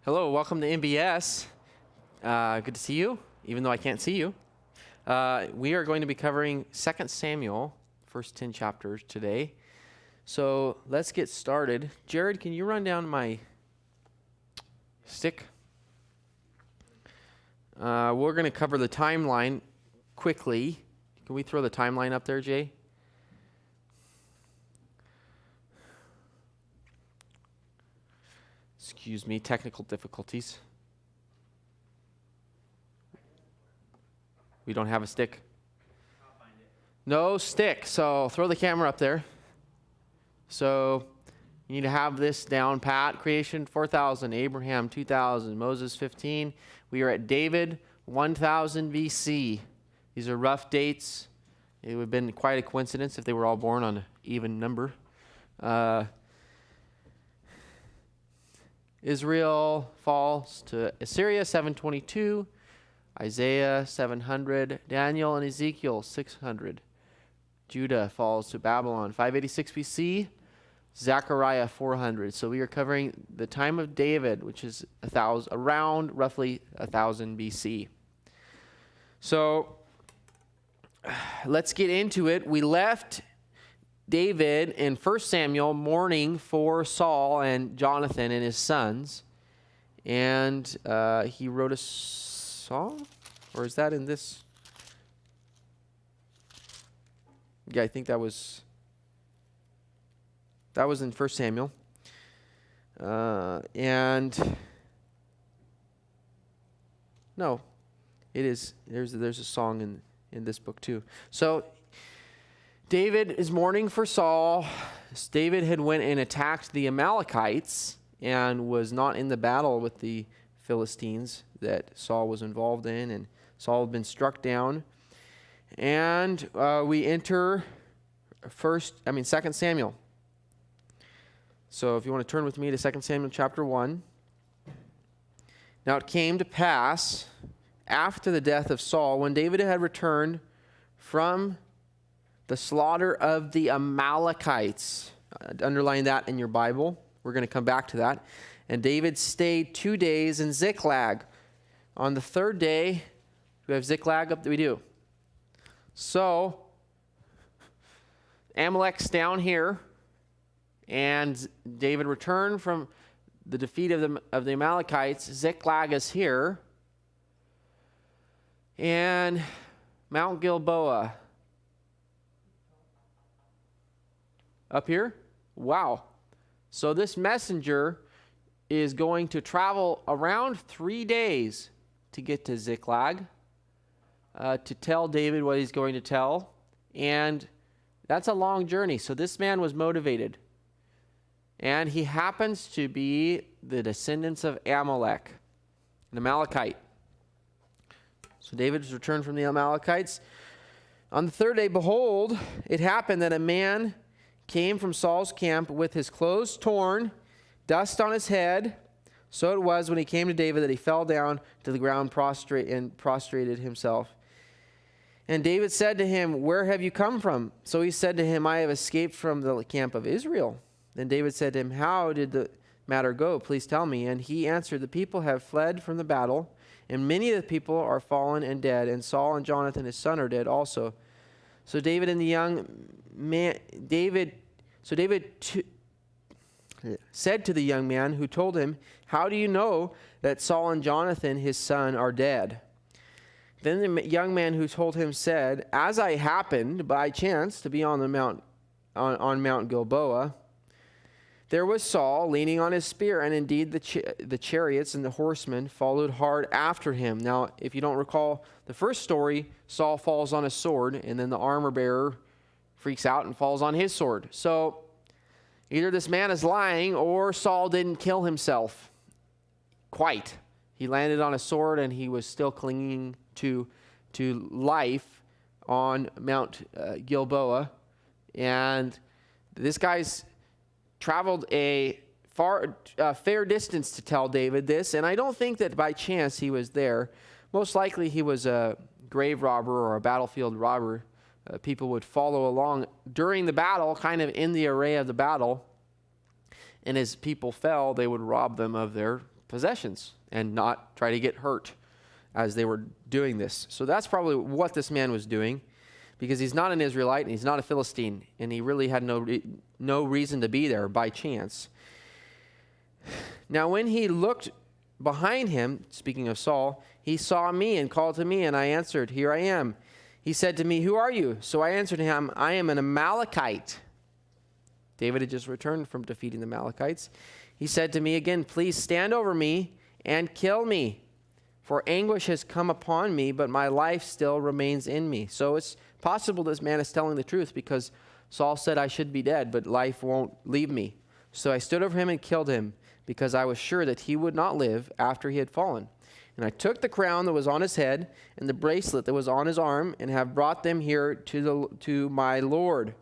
Hello, welcome to MBS. Good to see you, even though I can't see you. We are going to be covering 2 Samuel, first 10 chapters today. So let's get started. Jared, can you run down my stick? We're going to cover the timeline quickly. Can we throw the timeline up there, Jay? Excuse me, technical difficulties. We don't have a stick. I'll find it. No stick, so throw the camera up there. So you need to have this down pat. Creation 4,000, Abraham 2,000, Moses 15. We are at David 1,000 BC. These are rough dates. It would have been quite a coincidence if they were all born on an even number. Israel falls to Assyria 722, Isaiah 700, Daniel and Ezekiel 600. Judah falls to Babylon 586 BC, Zechariah 400. So we are covering the time of David, which is around roughly 1000 BC. So let's get into it. We left David in 1 Samuel mourning for Saul and Jonathan and his sons. And he wrote a song? Or is that in this? Yeah, I think that was in 1 Samuel. And no, it is. There's a song in this book too. So David is mourning for Saul. David had went and attacked the Amalekites and was not in the battle with the Philistines that Saul was involved in, and Saul had been struck down. And we enter 2 Samuel. So if you want to turn with me to 2 Samuel chapter 1. Now it came to pass after the death of Saul, when David had returned from the slaughter of the Amalekites. Underline that in your Bible. We're going to come back to that. And David stayed 2 days in Ziklag. On the third day, do we have Ziklag up? We do. So, Amalek's down here, and David returned from the defeat of the Amalekites. Ziklag is here. And Mount Gilboa up here? Wow. So this messenger is going to travel around 3 days to get to Ziklag to tell David what he's going to tell. And that's a long journey. So this man was motivated. And he happens to be the descendants of Amalek, an Amalekite. So David has returned from the Amalekites. On the third day, behold, it happened that a man came from Saul's camp with his clothes torn, dust on his head. So it was when he came to David that he fell down to the ground prostrated himself. And David said to him, "Where have you come from?" So he said to him, "I have escaped from the camp of Israel." Then David said to him, "How did the matter go? Please tell me." And he answered, "The people have fled from the battle, and many of the people are fallen and dead, and Saul and Jonathan his son are dead also." So David said to the young man who told him, "How do you know that Saul and Jonathan his son are dead?" Then the young man who told him said, "As I happened by chance to be on the mount on Mount Gilboa, there was Saul leaning on his spear, and indeed the chariots and the horsemen followed hard after him." Now, if you don't recall the first story, Saul falls on a sword, and then the armor bearer freaks out and falls on his sword. So either this man is lying or Saul didn't kill himself quite. He landed on a sword and he was still clinging to life on Mount Gilboa. And this guy's traveled a fair distance to tell David this. And I don't think that by chance he was there. Most likely he was a grave robber or a battlefield robber. People would follow along during the battle, kind of in the array of the battle. And as people fell, they would rob them of their possessions and not try to get hurt as they were doing this. So that's probably what this man was doing, because he's not an Israelite and he's not a Philistine, and he really had no reason to be there by chance. Now when he looked behind him, speaking of Saul, he saw me and called to me, and I answered, "Here I am." He said to me, "Who are you?" So I answered him, "I am an Amalekite." David had just returned from defeating the Amalekites. He said to me again, "Please stand over me and kill me, for anguish has come upon me, but my life still remains in me." So it's possible this man is telling the truth, because Saul said I should be dead, but life won't leave me. So I stood over him and killed him, because I was sure that he would not live after he had fallen. And I took the crown that was on his head and the bracelet that was on his arm, and have brought them here to my Lord.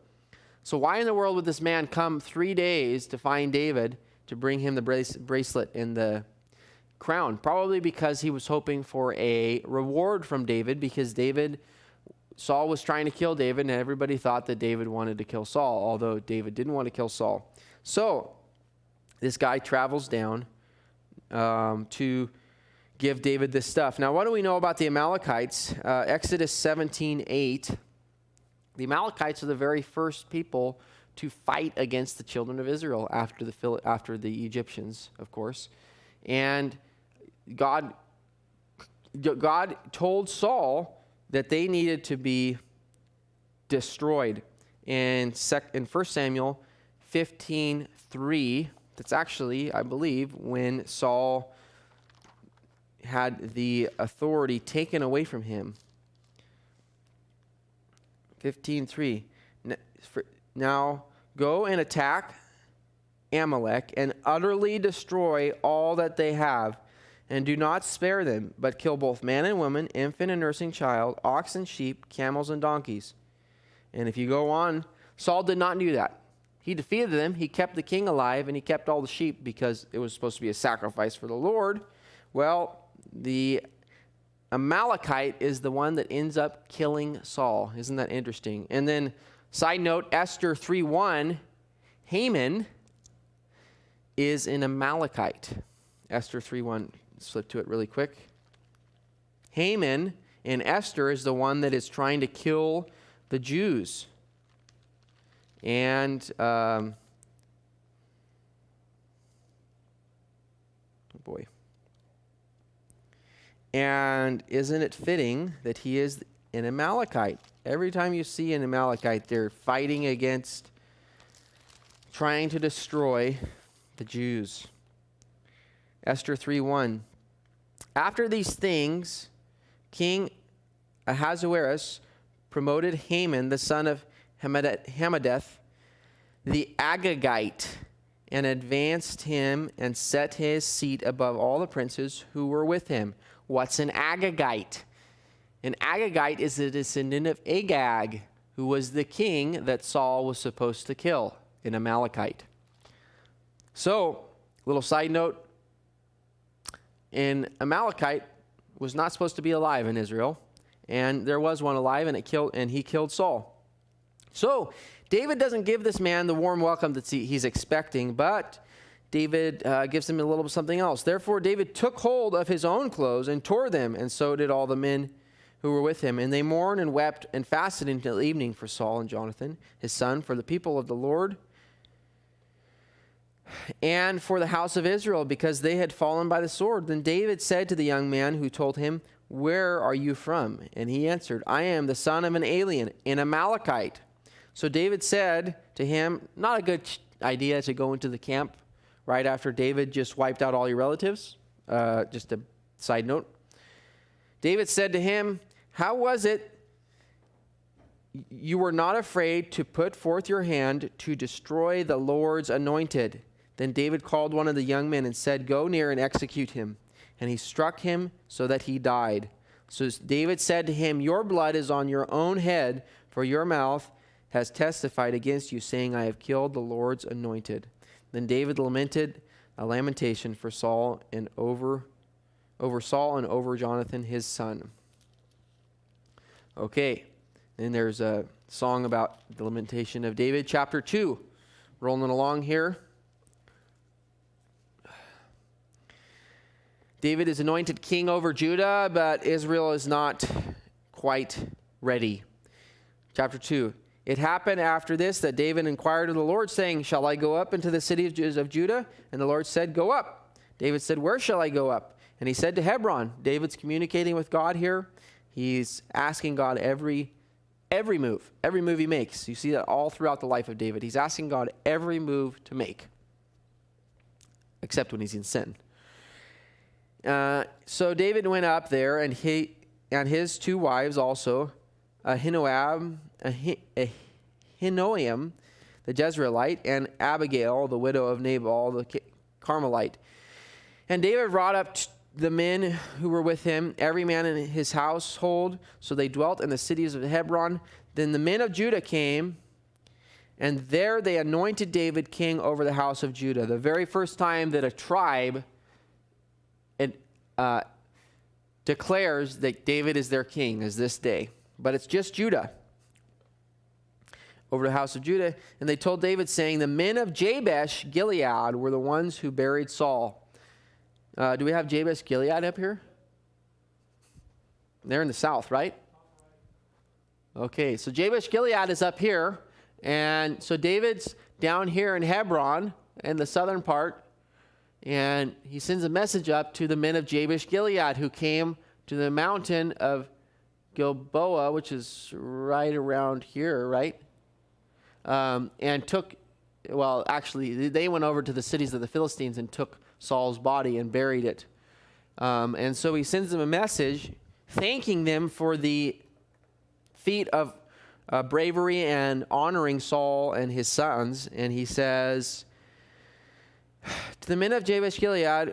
So why in the world would this man come 3 days to find David to bring him the bracelet and the crown? Probably because he was hoping for a reward from David, because Saul was trying to kill David, and everybody thought that David wanted to kill Saul, although David didn't want to kill Saul. So this guy travels down to give David this stuff. Now, what do we know about the Amalekites? Exodus 17:8. The Amalekites are the very first people to fight against the children of Israel after the Egyptians, of course. And God told Saul that they needed to be destroyed. In 1 Samuel 15:3, that's actually, I believe, when Saul had the authority taken away from him. 15:3. Now go and attack Amalek and utterly destroy all that they have, and do not spare them, but kill both man and woman, infant and nursing child, ox and sheep, camels and donkeys. And if you go on, Saul did not do that. He defeated them. He kept the king alive, and he kept all the sheep because it was supposed to be a sacrifice for the Lord. Well, the Amalekite is the one that ends up killing Saul. Isn't that interesting? And then, side note, Esther 3:1, Haman is an Amalekite. Esther 3:1, slip to it really quick. Haman in Esther is the one that is trying to kill the Jews. And, oh boy. And isn't it fitting that he is an Amalekite? Every time you see an Amalekite, they're fighting against, trying to destroy the Jews. Esther 3:1. After these things, King Ahasuerus promoted Haman, the son of Hammedatha, the Agagite, and advanced him and set his seat above all the princes who were with him. What's an Agagite? An Agagite is a descendant of Agag, who was the king that Saul was supposed to kill, an Amalekite. So, little side note, an Amalekite was not supposed to be alive in Israel, and there was one alive, and he killed Saul. So, David doesn't give this man the warm welcome that he's expecting, but David gives him a little something else. Therefore, David took hold of his own clothes and tore them, and so did all the men who were with him. And they mourned and wept and fasted until evening for Saul and Jonathan, his son, for the people of the Lord, and for the house of Israel, because they had fallen by the sword. Then David said to the young man who told him, "Where are you from?" And he answered, "I am the son of an alien, an Amalekite." So David said to him, not a good idea to go into the camp right after David just wiped out all your relatives. Just a side note. David said to him, "How was it you were not afraid to put forth your hand to destroy the Lord's anointed?" Then David called one of the young men and said, "Go near and execute him." And he struck him so that he died. So David said to him, "Your blood is on your own head, for your mouth has testified against you, saying, 'I have killed the Lord's anointed.'" Then David lamented a lamentation for Saul and over Saul and over Jonathan his son. Okay, then there's a song about the lamentation of David, chapter 2. Rolling along here. David is anointed king over Judah, but Israel is not quite ready. Chapter 2. It happened after this that David inquired of the Lord, saying, shall I go up into the city of Judah? And the Lord said, go up. David said, where shall I go up? And he said to Hebron. David's communicating with God here. He's asking God every move he makes. You see that all throughout the life of David. He's asking God every move to make, except when he's in sin. So David went up there, and he and his two wives also, Ahinoam, the Jezreelite, and Abigail, the widow of Nabal, the Carmelite. And David brought up the men who were with him, every man in his household. So they dwelt in the cities of Hebron. Then the men of Judah came, and there they anointed David king over the house of Judah. The very first time that a tribe declares that David is their king is this day. But it's just Judah over the house of Judah. And they told David, saying, the men of Jabesh Gilead were the ones who buried Saul. Do we have Jabesh Gilead up here? They're in the south, right? Okay, so Jabesh Gilead is up here. And so David's down here in Hebron in the southern part. And he sends a message up to the men of Jabesh Gilead who came to the mountain of Gilboa, which is right around here, right? And took, well, actually, they went over to the cities of the Philistines and took Saul's body and buried it. And so he sends them a message thanking them for the feat of bravery and honoring Saul and his sons. And he says, to the men of Jabesh Gilead,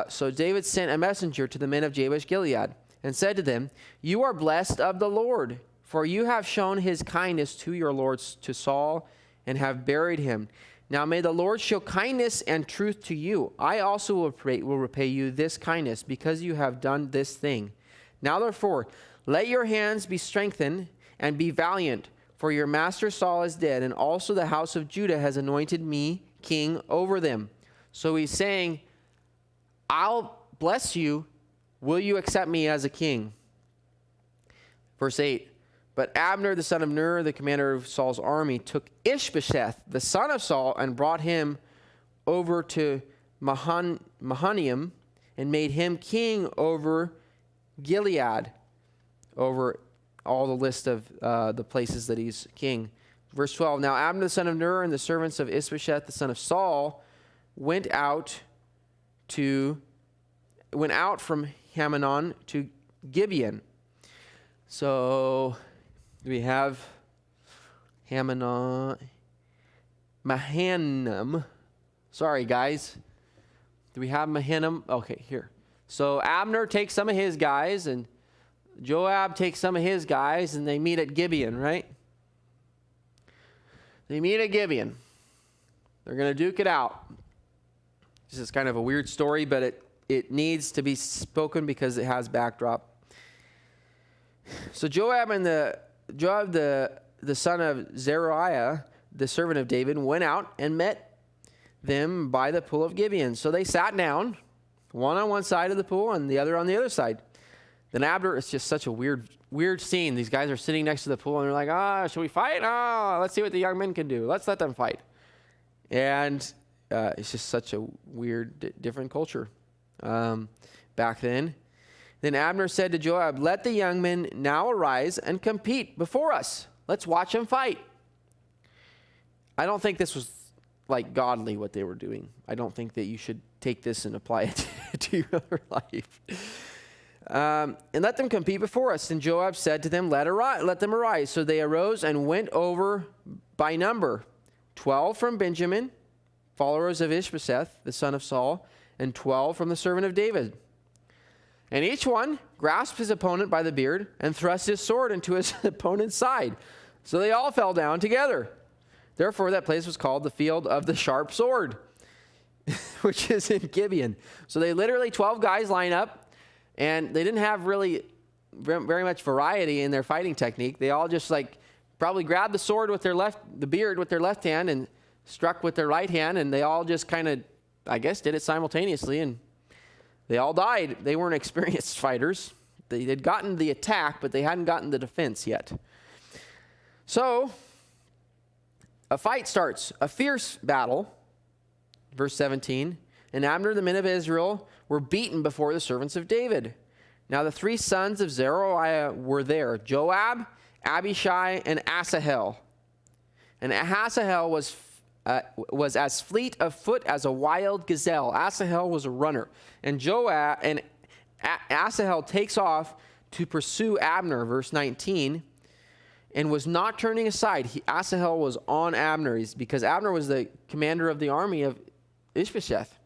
so David sent a messenger to the men of Jabesh Gilead and said to them, you are blessed of the Lord, for you have shown his kindness to your lords, to Saul, and have buried him. Now may the Lord show kindness and truth to you. I also will repay you this kindness, because you have done this thing. Now therefore, let your hands be strengthened and be valiant, for your master Saul is dead, and also the house of Judah has anointed me king over them. So he's saying, I'll bless you. Will you accept me as a king? Verse 8. But Abner, the son of Ner, the commander of Saul's army, took Ishbosheth, the son of Saul, and brought him over to Mahanaim and made him king over Gilead, over all the list of the places that he's king. Verse 12, now Abner, the son of Ner, and the servants of Ishbosheth, the son of Saul, went out from Hamanon to Gibeon. So we have Mahanaim. Sorry, guys. Do we have Mahanaim? Okay, here. So Abner takes some of his guys, and Joab takes some of his guys, and they meet at Gibeon, right? They meet at Gibeon. They're going to duke it out. This is kind of a weird story, but it needs to be spoken because it has backdrop. So Joab, the son of Zeruiah, the servant of David, went out and met them by the pool of Gibeon. So they sat down, one on one side of the pool and the other on the other side. Then Abner, it's just such a weird scene. These guys are sitting next to the pool, and they're like, should we fight? Let's see what the young men can do. Let's let them fight. And it's just such a weird, different culture back then. Then Abner said to Joab, let the young men now arise and compete before us. Let's watch them fight. I don't think this was like godly what they were doing. I don't think that you should take this and apply it to your life. And let them compete before us. And Joab said to them, let them arise. So they arose and went over by number, 12 from Benjamin, followers of Ishbosheth, the son of Saul, and 12 from the servant of David. And each one grasped his opponent by the beard and thrust his sword into his opponent's side. So they all fell down together. Therefore, that place was called the field of the sharp sword, which is in Gibeon. So they literally, 12 guys line up, and they didn't have really very much variety in their fighting technique. They all just probably grabbed the sword with the beard with their left hand and struck with their right hand, and they all just kind of, I guess, did it simultaneously. And They all died. They weren't experienced fighters. They had gotten the attack, but they hadn't gotten the defense yet. So a fight starts, a fierce battle. Verse 17, and Abner and the men of Israel were beaten before the servants of David. Now the 3 sons of Zeruiah were there, Joab, Abishai, and Asahel. And Asahel was as fleet of foot as a wild gazelle. Asahel was a runner. And Asahel takes off to pursue Abner, verse 19, and was not turning aside. Asahel was on Abner because Abner was the commander of the army of Ishbosheth.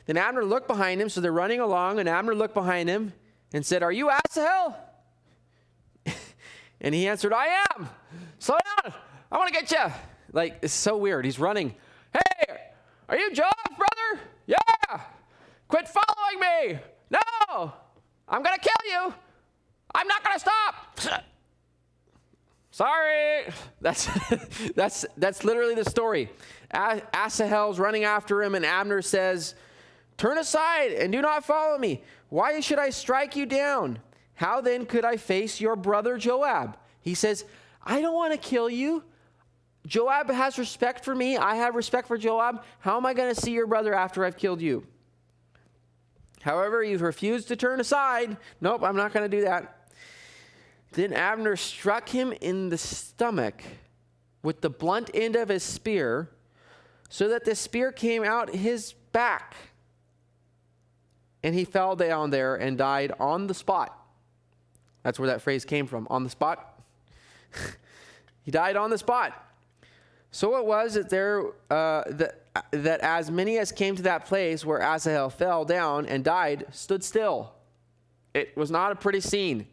Then Abner looked behind him, so they're running along, and Abner looked behind him and said, "Are you Asahel?" And he answered, "I am. Slow down. I want to get you." Like, it's so weird. He's running. "Hey, are you Joab's brother?" "Yeah." "Quit following me." "No, I'm going to kill you. I'm not going to stop." "Sorry." That's literally the story. Asahel's running after him, and Abner says, "Turn aside and do not follow me. Why should I strike you down? How then could I face your brother Joab?" He says, "I don't want to kill you. Joab has respect for me. I have respect for Joab. How am I going to see your brother after I've killed you? However, you've refused to turn aside. Nope, I'm not going to do that." Then Abner struck him in the stomach with the blunt end of his spear, so that the spear came out his back. And he fell down there and died on the spot. That's where that phrase came from, on the spot. He died on the spot. So it was that that as many as came to that place where Asahel fell down and died stood still. It was not a pretty scene.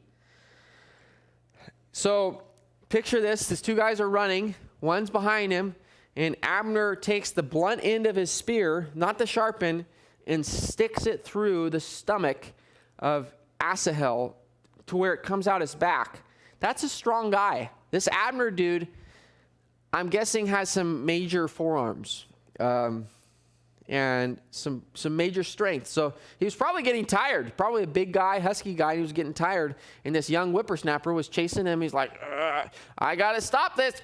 So picture this. These 2 guys are running. One's behind him. And Abner takes the blunt end of his spear, not the sharp end, and sticks it through the stomach of Asahel to where it comes out his back. That's a strong guy. This Abner dude, I'm guessing, has some major forearms and some major strength. So he was probably getting tired. Probably a big guy, husky guy. He was getting tired. And this young whippersnapper was chasing him. He's like, "I got to stop this.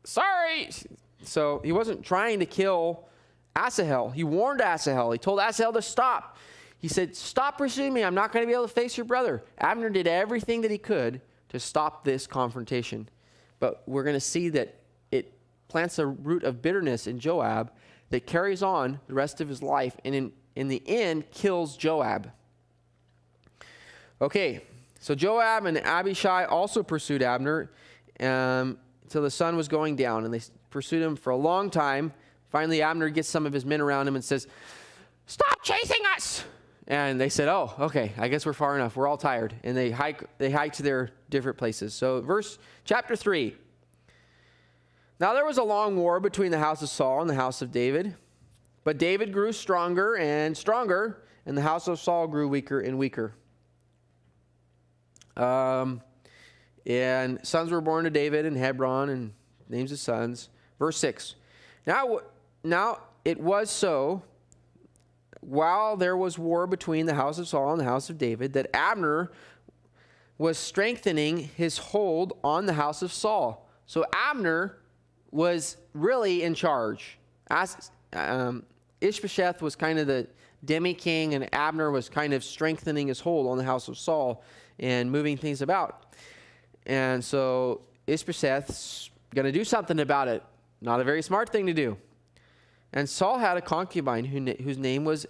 Sorry." So he wasn't trying to kill Asahel. He warned Asahel. He told Asahel to stop. He said, "Stop pursuing me. I'm not going to be able to face your brother." Abner did everything that he could to stop this confrontation. But we're going to see that it plants a root of bitterness in Joab that carries on the rest of his life and in the end kills Joab. Okay, so Joab and Abishai also pursued Abner until the sun was going down, and they pursued him for a long time. Finally, Abner gets some of his men around him and says, "Stop chasing us." And they said, "Oh, okay, I guess we're far enough. We're all tired." And they hike to their different places. So chapter 3. Now there was a long war between the house of Saul and the house of David. But David grew stronger and stronger, and the house of Saul grew weaker and weaker. And sons were born to David in Hebron, and names of sons. Verse 6. Now it was so, while there was war between the house of Saul and the house of David, that Abner was strengthening his hold on the house of Saul. So Abner was really in charge. Ishbosheth was kind of the demi-king, and Abner was kind of strengthening his hold on the house of Saul and moving things about. And so Ishbosheth's going to do something about it. Not a very smart thing to do. And Saul had a concubine whose name was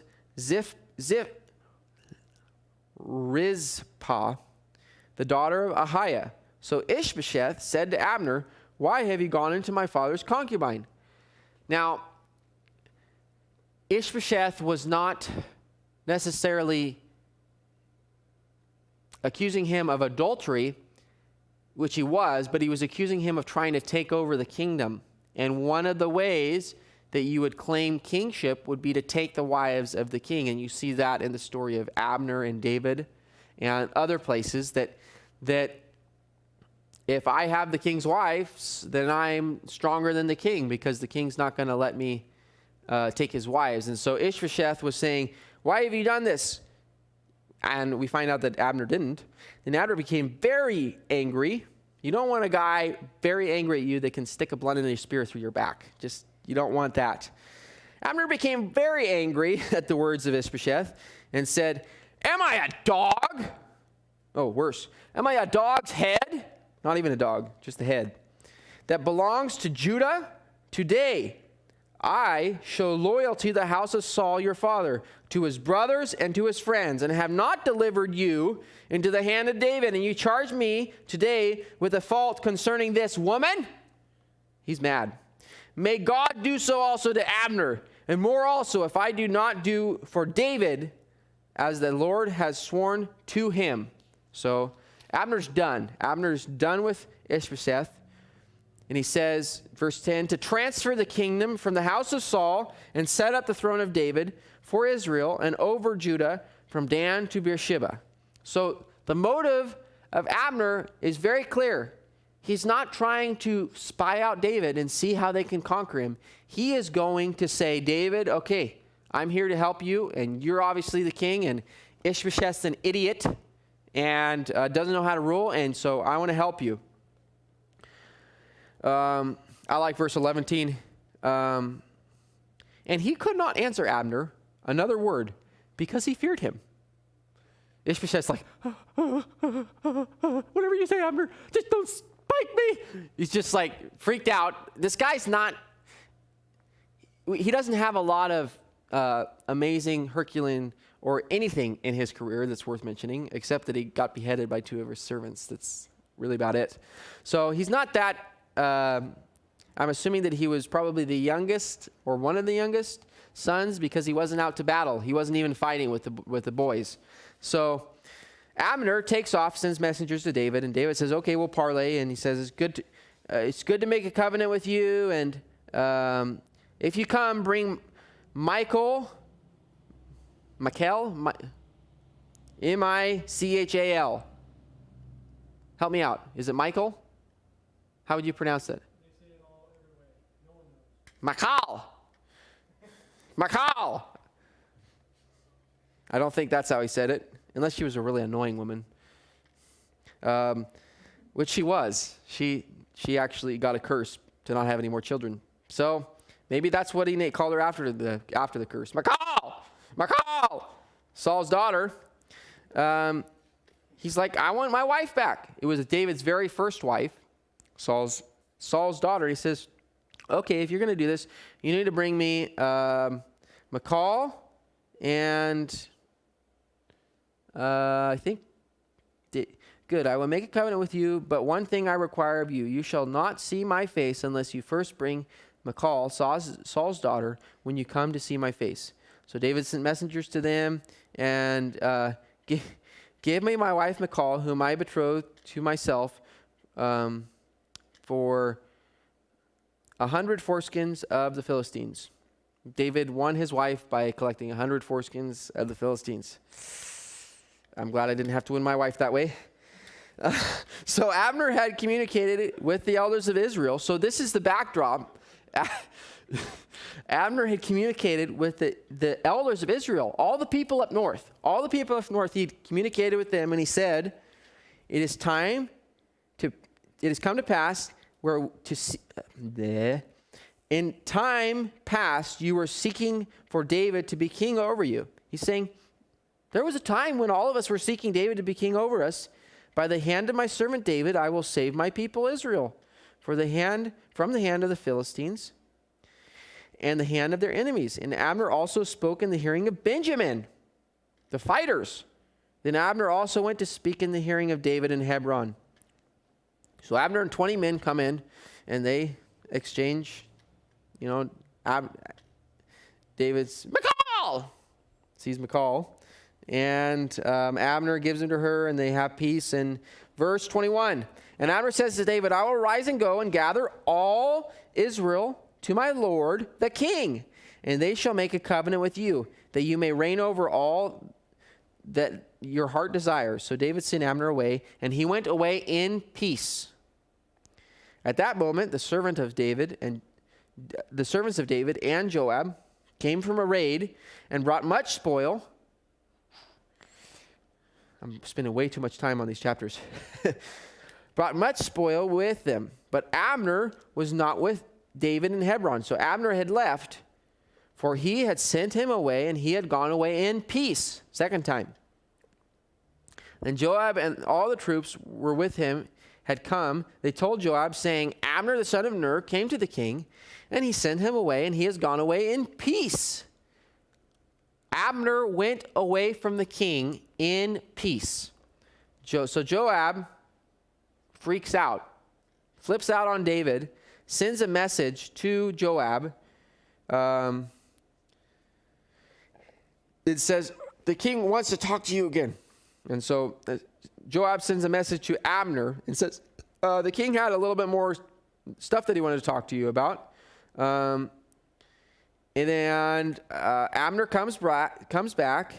Rizpah, the daughter of Ahiah. So Ishbosheth said to Abner, "Why have you gone into my father's concubine?" Now, Ishbosheth was not necessarily accusing him of adultery, which he was, but he was accusing him of trying to take over the kingdom. And one of the ways that you would claim kingship would be to take the wives of the king. And you see that in the story of Abner and David and other places, that if I have the king's wives, then I'm stronger than the king, because the king's not going to let me take his wives. And so Ishbosheth was saying, Why have you done this? And we find out that Abner didn't. Then Abner became very angry. You don't want a guy very angry at you that can stick a blunted spear through your back. You don't want that. Abner became very angry at the words of Ishbosheth and said, am I a dog? Oh, worse. Am I a dog's head? Not even a dog, just the head. That belongs to Judah? Today I show loyalty to the house of Saul your father, to his brothers and to his friends, and have not delivered you into the hand of David. And you charge me today with a fault concerning this woman? He's mad. May God do so also to Abner, and more also, if I do not do for David as the Lord has sworn to him. So Abner's done. Abner's done with Ishbosheth. And he says, verse 10, to transfer the kingdom from the house of Saul and set up the throne of David for Israel and over Judah from Dan to Beersheba. So the motive of Abner is very clear. He's not trying to spy out David and see how they can conquer him. He is going to say, David, okay, I'm here to help you, and you're obviously the king, and Ishbosheth's an idiot and doesn't know how to rule, and so I want to help you. I like verse 11. And he could not answer Abner another word because he feared him. Ishbosheth's like, whatever you say, Abner, just don't spike me. He's just like freaked out. This guy's he doesn't have a lot of amazing Herculean or anything in his career that's worth mentioning, except that he got beheaded by 2 of his servants. That's really about it. So he's not that... I'm assuming that he was probably the youngest or one of the youngest sons because he wasn't out to battle. He wasn't even fighting with the boys. So Abner takes off, sends messengers to David, and David says, okay, we'll parley. And he says, it's good to make a covenant with you. And if you come, bring Michal, M-I-C-H-A-L. Help me out. Is it Michael? How would you pronounce it? They say it all every way. No one knows. Michal. I don't think that's how he said it, unless she was a really annoying woman. Which she was. She actually got a curse to not have any more children. So maybe that's what he called her after the curse. Michal, Saul's daughter. He's like, I want my wife back. It was David's very first wife. Saul's daughter. He says, okay, if you're going to do this, you need to bring me Michal and I think, good, I will make a covenant with you, but one thing I require of you, you shall not see my face unless you first bring Michal, Saul's daughter, when you come to see my face. So David sent messengers to them and give me my wife Michal, whom I betrothed to myself, for 100 foreskins of the Philistines. David won his wife by collecting 100 foreskins of the Philistines. I'm glad I didn't have to win my wife that way. So Abner had communicated with the elders of Israel. So this is the backdrop. Abner had communicated with the elders of Israel, all the people up north. All the people up north, he communicated with them, and he said, it has come to pass where in time past you were seeking for David to be king over you. He's saying, there was a time when all of us were seeking David to be king over us. By the hand of my servant David, I will save my people Israel from the hand of the Philistines and the hand of their enemies. And Abner also spoke in the hearing of Benjamin, the fighters. Then Abner also went to speak in the hearing of David in Hebron. So Abner and 20 men come in, and they exchange, David's, Michal! Sees Michal. And Abner gives him to her, and they have peace. And verse 21, and Abner says to David, I will rise and go and gather all Israel to my lord the king, and they shall make a covenant with you, that you may reign over all that your heart desires. So David sent Abner away, and he went away in peace. At that moment, the servants of David and Joab came from a raid and brought much spoil I'm spending way too much time on these chapters. Brought much spoil with them. But Abner was not with David in Hebron. So Abner had left, for he had sent him away, and he had gone away in peace. Second time. And Joab and all the troops were with him had come. They told Joab, saying, Abner the son of Ner came to the king, and he sent him away, and he has gone away in peace. Abner went away from the king in peace. So Joab freaks out, flips out on David, sends a message to Joab. It says, the king wants to talk to you again. And so Joab sends a message to Abner and says, the king had a little bit more stuff that he wanted to talk to you about. And Abner comes back.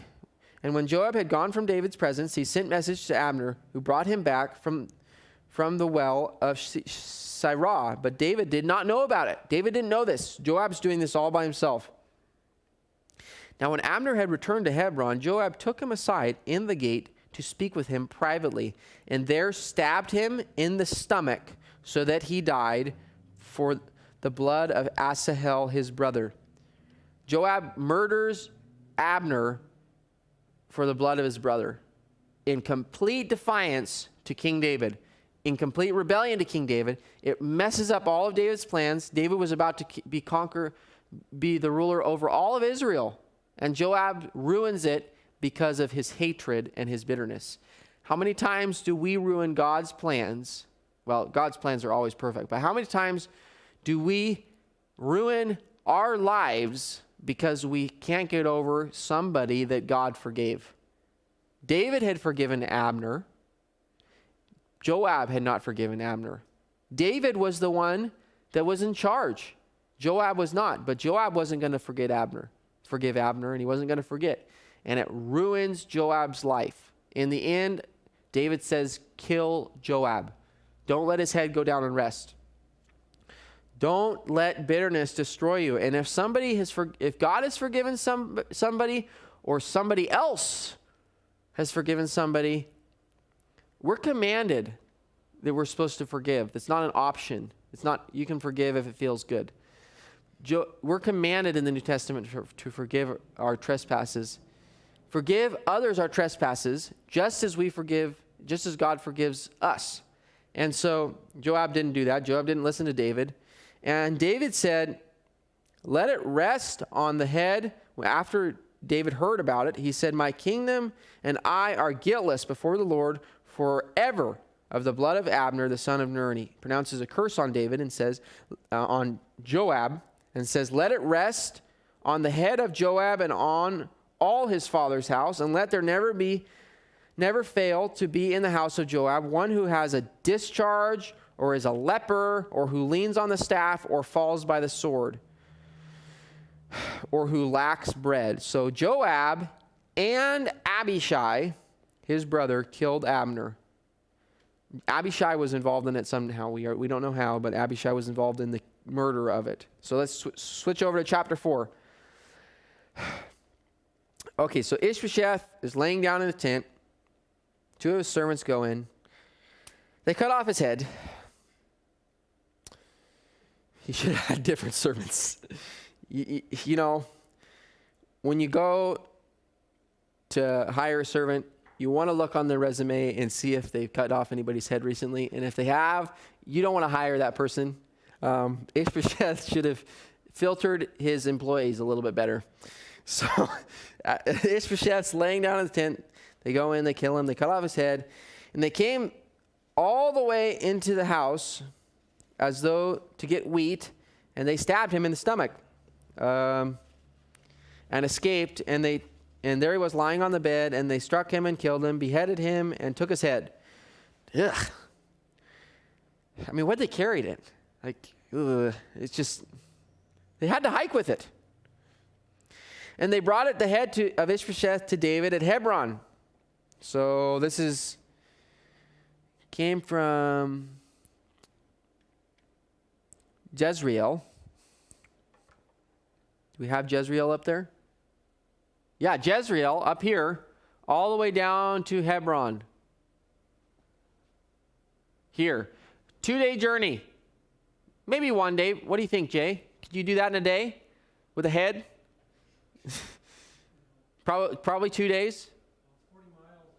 And when Joab had gone from David's presence, he sent message to Abner, who brought him back from the well of Sirah. But David did not know about it. David didn't know this. Joab's doing this all by himself. Now when Abner had returned to Hebron, Joab took him aside in the gate to speak with him privately, and there stabbed him in the stomach, so that he died for the blood of Asahel his brother. Joab murders Abner for the blood of his brother, in complete defiance to King David, in complete rebellion to King David. It messes up all of David's plans. David was about to be the ruler over all of Israel, and Joab ruins it because of his hatred and his bitterness. How many times do we ruin God's plans? Well, God's plans are always perfect, but how many times do we ruin our lives because we can't get over somebody that God forgave? David had forgiven Abner. Joab had not forgiven Abner. David was the one that was in charge. Joab was not, but Joab wasn't going to forgive Abner, and he wasn't going to forget. And it ruins Joab's life. In the end, David says, kill Joab. Don't let his head go down and rest. Don't let bitterness destroy you. And if God has forgiven somebody, or somebody else has forgiven somebody, we're commanded that we're supposed to forgive. It's not an option. It's not, you can forgive if it feels good. We're commanded in the New Testament to forgive our trespasses. Forgive others our trespasses, just as God forgives us. And so Joab didn't do that. Joab didn't listen to David. And David said, let it rest on the head. After David heard about it, he said, my kingdom and I are guiltless before the Lord forever of the blood of Abner, the son of Ner. And he pronounces a curse on David and says, on Joab, and says, let it rest on the head of Joab and on all his father's house, and let there never fail to be in the house of Joab one who has a discharge, or is a leper, or who leans on the staff, or falls by the sword, or who lacks bread. So Joab and Abishai, his brother, killed Abner. Abishai was involved in it somehow. We don't know how, but Abishai was involved in the murder of it. So let's switch over to chapter 4. Okay, so Ishbosheth is laying down in the tent. Two of his servants go in. They cut off his head. He should have had different servants. You know, when you go to hire a servant, you want to look on their resume and see if they've cut off anybody's head recently. And if they have, you don't want to hire that person. Ishbosheth should have filtered his employees a little bit better. So Ishbosheth's laying down in the tent. They go in, they kill him, they cut off his head. And they came all the way into the house as though to get wheat, and they stabbed him in the stomach and escaped. And there he was lying on the bed, and they struck him and killed him, beheaded him, and took his head. Ugh. I mean, what'd they carry it? Like, it's just, they had to hike with it. And they brought the head of Ishbosheth to David at Hebron. So this came from Jezreel. Do we have Jezreel up there? Yeah, Jezreel up here all the way down to Hebron. Here. 2-day journey. Maybe 1 day. What do you think, Jay? Could you do that in a day with a head? Probably 2 days. 40 miles is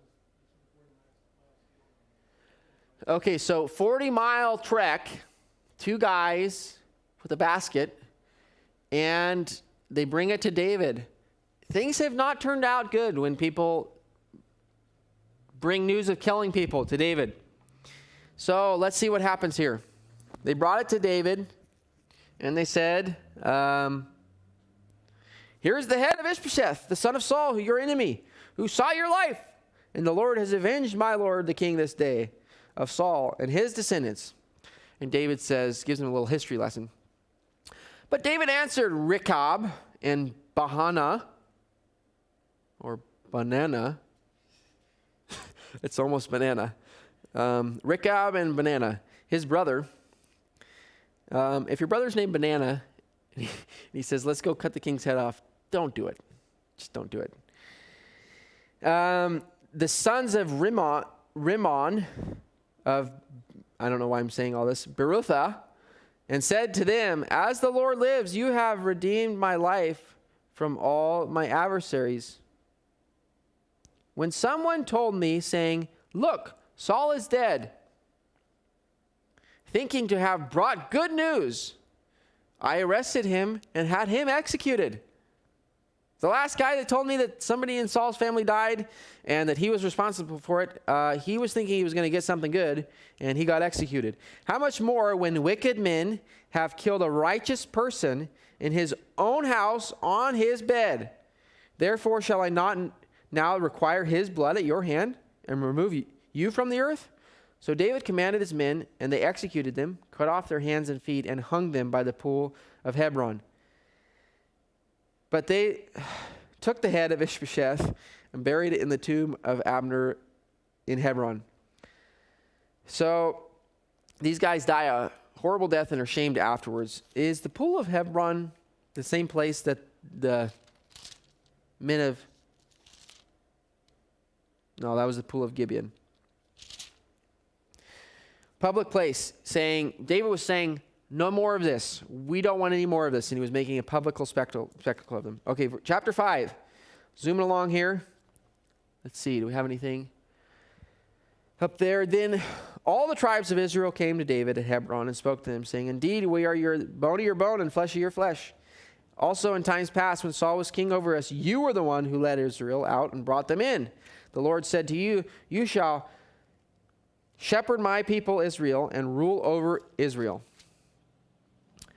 40 miles. Okay, so 40-mile trek, 2 guys with a basket, and they bring it to David. Things have not turned out good when people bring news of killing people to David. So let's see what happens here. They brought it to David, and they said, here's the head of Ishbosheth, the son of Saul, your enemy, who sought your life. And the Lord has avenged my lord the king this day of Saul and his descendants. And David says, gives him a little history lesson. But David answered Rechab and Baanah, or banana. It's almost banana. Rechab and Baanah, his brother. If your brother's named Banana, and he says, let's go cut the king's head off, don't do it. Just don't do it. The sons of Rimmon of, I don't know why I'm saying all this, Berutha, and said to them, as the Lord lives, you have redeemed my life from all my adversaries. When someone told me, saying, look, Saul is dead, thinking to have brought good news, I arrested him and had him executed. The last guy that told me that somebody in Saul's family died and that he was responsible for it, he was thinking he was going to get something good, and he got executed. How much more when wicked men have killed a righteous person in his own house on his bed? Therefore shall I not now require his blood at your hand and remove you from the earth? So David commanded his men, and they executed them, cut off their hands and feet, and hung them by the pool of Hebron. But they took the head of Ishbosheth and buried it in the tomb of Abner in Hebron. So these guys die a horrible death and are shamed afterwards. Is the pool of Hebron the same place that the men of... No, that was the pool of Gibeon. Public place, saying, David was saying, no more of this. We don't want any more of this. And he was making a public spectacle of them. Okay, chapter 5. Zooming along here. Let's see, do we have anything up there? Then all the tribes of Israel came to David at Hebron and spoke to him, saying, indeed, we are your bone of your bone and flesh of your flesh. Also in times past, when Saul was king over us, you were the one who led Israel out and brought them in. The Lord said to you, you shall shepherd my people Israel and rule over Israel.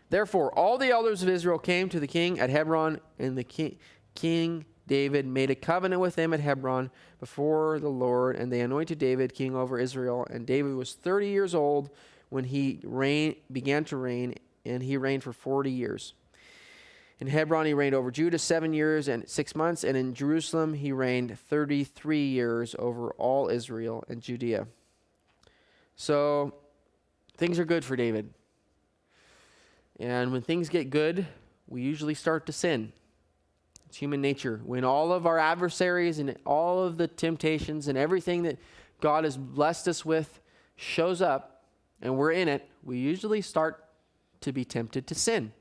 Therefore, all the elders of Israel came to the king at Hebron, and the king David made a covenant with them at Hebron before the Lord, and they anointed David king over Israel. And David was 30 years old when he began to reign, and he reigned for 40 years. In Hebron, he reigned over Judah 7 years and 6 months, and in Jerusalem, he reigned 33 years over all Israel and Judea. So, things are good for David. And when things get good, we usually start to sin. It's human nature. When all of our adversaries and all of the temptations and everything that God has blessed us with shows up and we're in it, we usually start to be tempted to sin.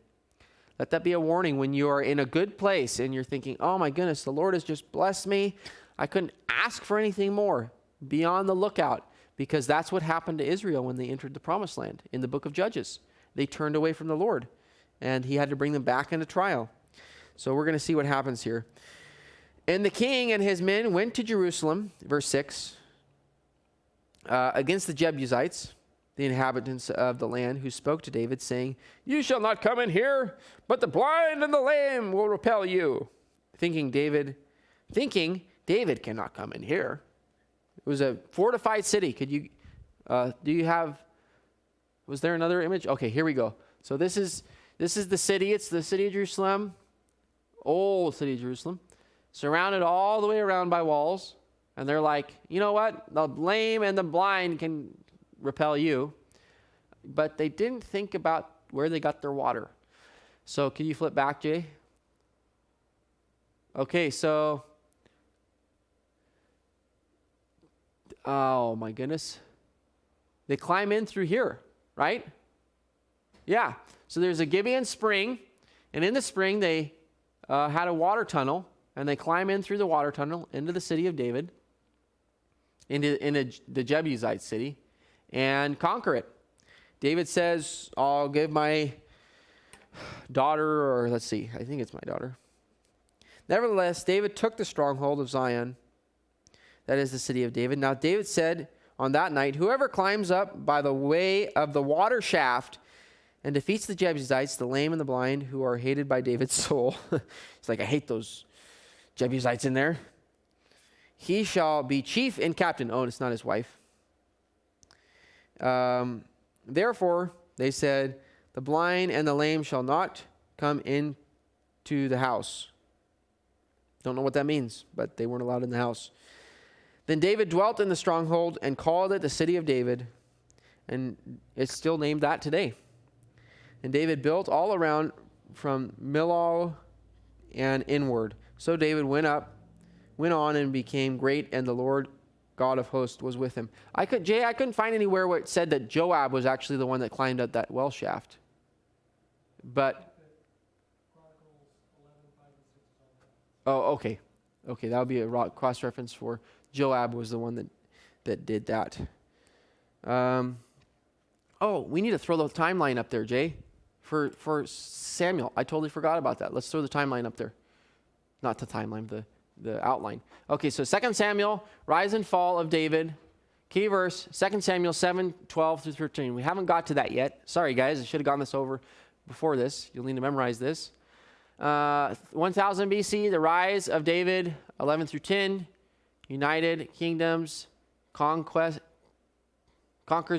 Let that be a warning when you are in a good place and you're thinking, oh my goodness, the Lord has just blessed me. I couldn't ask for anything more. Be on the lookout, because that's what happened to Israel when they entered the promised land in the book of Judges. They turned away from the Lord, and he had to bring them back into trial. So we're going to see what happens here. And the king and his men went to Jerusalem, verse 6, against the Jebusites, the inhabitants of the land, who spoke to David, saying, you shall not come in here, but the blind and the lame will repel you. Thinking David cannot come in here. It was a fortified city. Was there another image? Okay, here we go. So this is the city. It's the city of Jerusalem, old city of Jerusalem, surrounded all the way around by walls. And they're like, you know what? The lame and the blind can repel you. But they didn't think about where they got their water. So can you flip back, Jay? Okay, so Oh my goodness. They climb in through here, right? Yeah. So there's a Gibeon spring, and in the spring they had a water tunnel, and they climb in through the water tunnel into the city of David, into the Jebusite city, and conquer it. David says, I'll give my daughter, or let's see, I think it's my daughter. Nevertheless, David took the stronghold of Zion, that is the city of David. Now David said on that night, whoever climbs up by the way of the water shaft and defeats the Jebusites, the lame and the blind, who are hated by David's soul. It's like, I hate those Jebusites in there. He shall be chief and captain. Oh, and it's not his wife. Therefore, they said, the blind and the lame shall not come into the house. Don't know what that means, but they weren't allowed in the house. Then David dwelt in the stronghold and called it the city of David, and it's still named that today. And David built all around from Millo and inward. So David went on and became great, and the Lord God of hosts was with him. I couldn't find anywhere where it said that Joab was actually the one that climbed up that well shaft. But okay, that would be a cross reference for Joab was the one that did that. We need to throw the timeline up there, Jay, for Samuel. I totally forgot about that. Let's throw the timeline up there. Not the timeline, the outline. Okay, so 2 Samuel, rise and fall of David. Key verse, 2 Samuel 7, 12 through 13. We haven't got to that yet. Sorry, guys. I should have gone this over before this. You'll need to memorize this. 1000 BC, the rise of David, 11 through 10. United kingdoms, conquers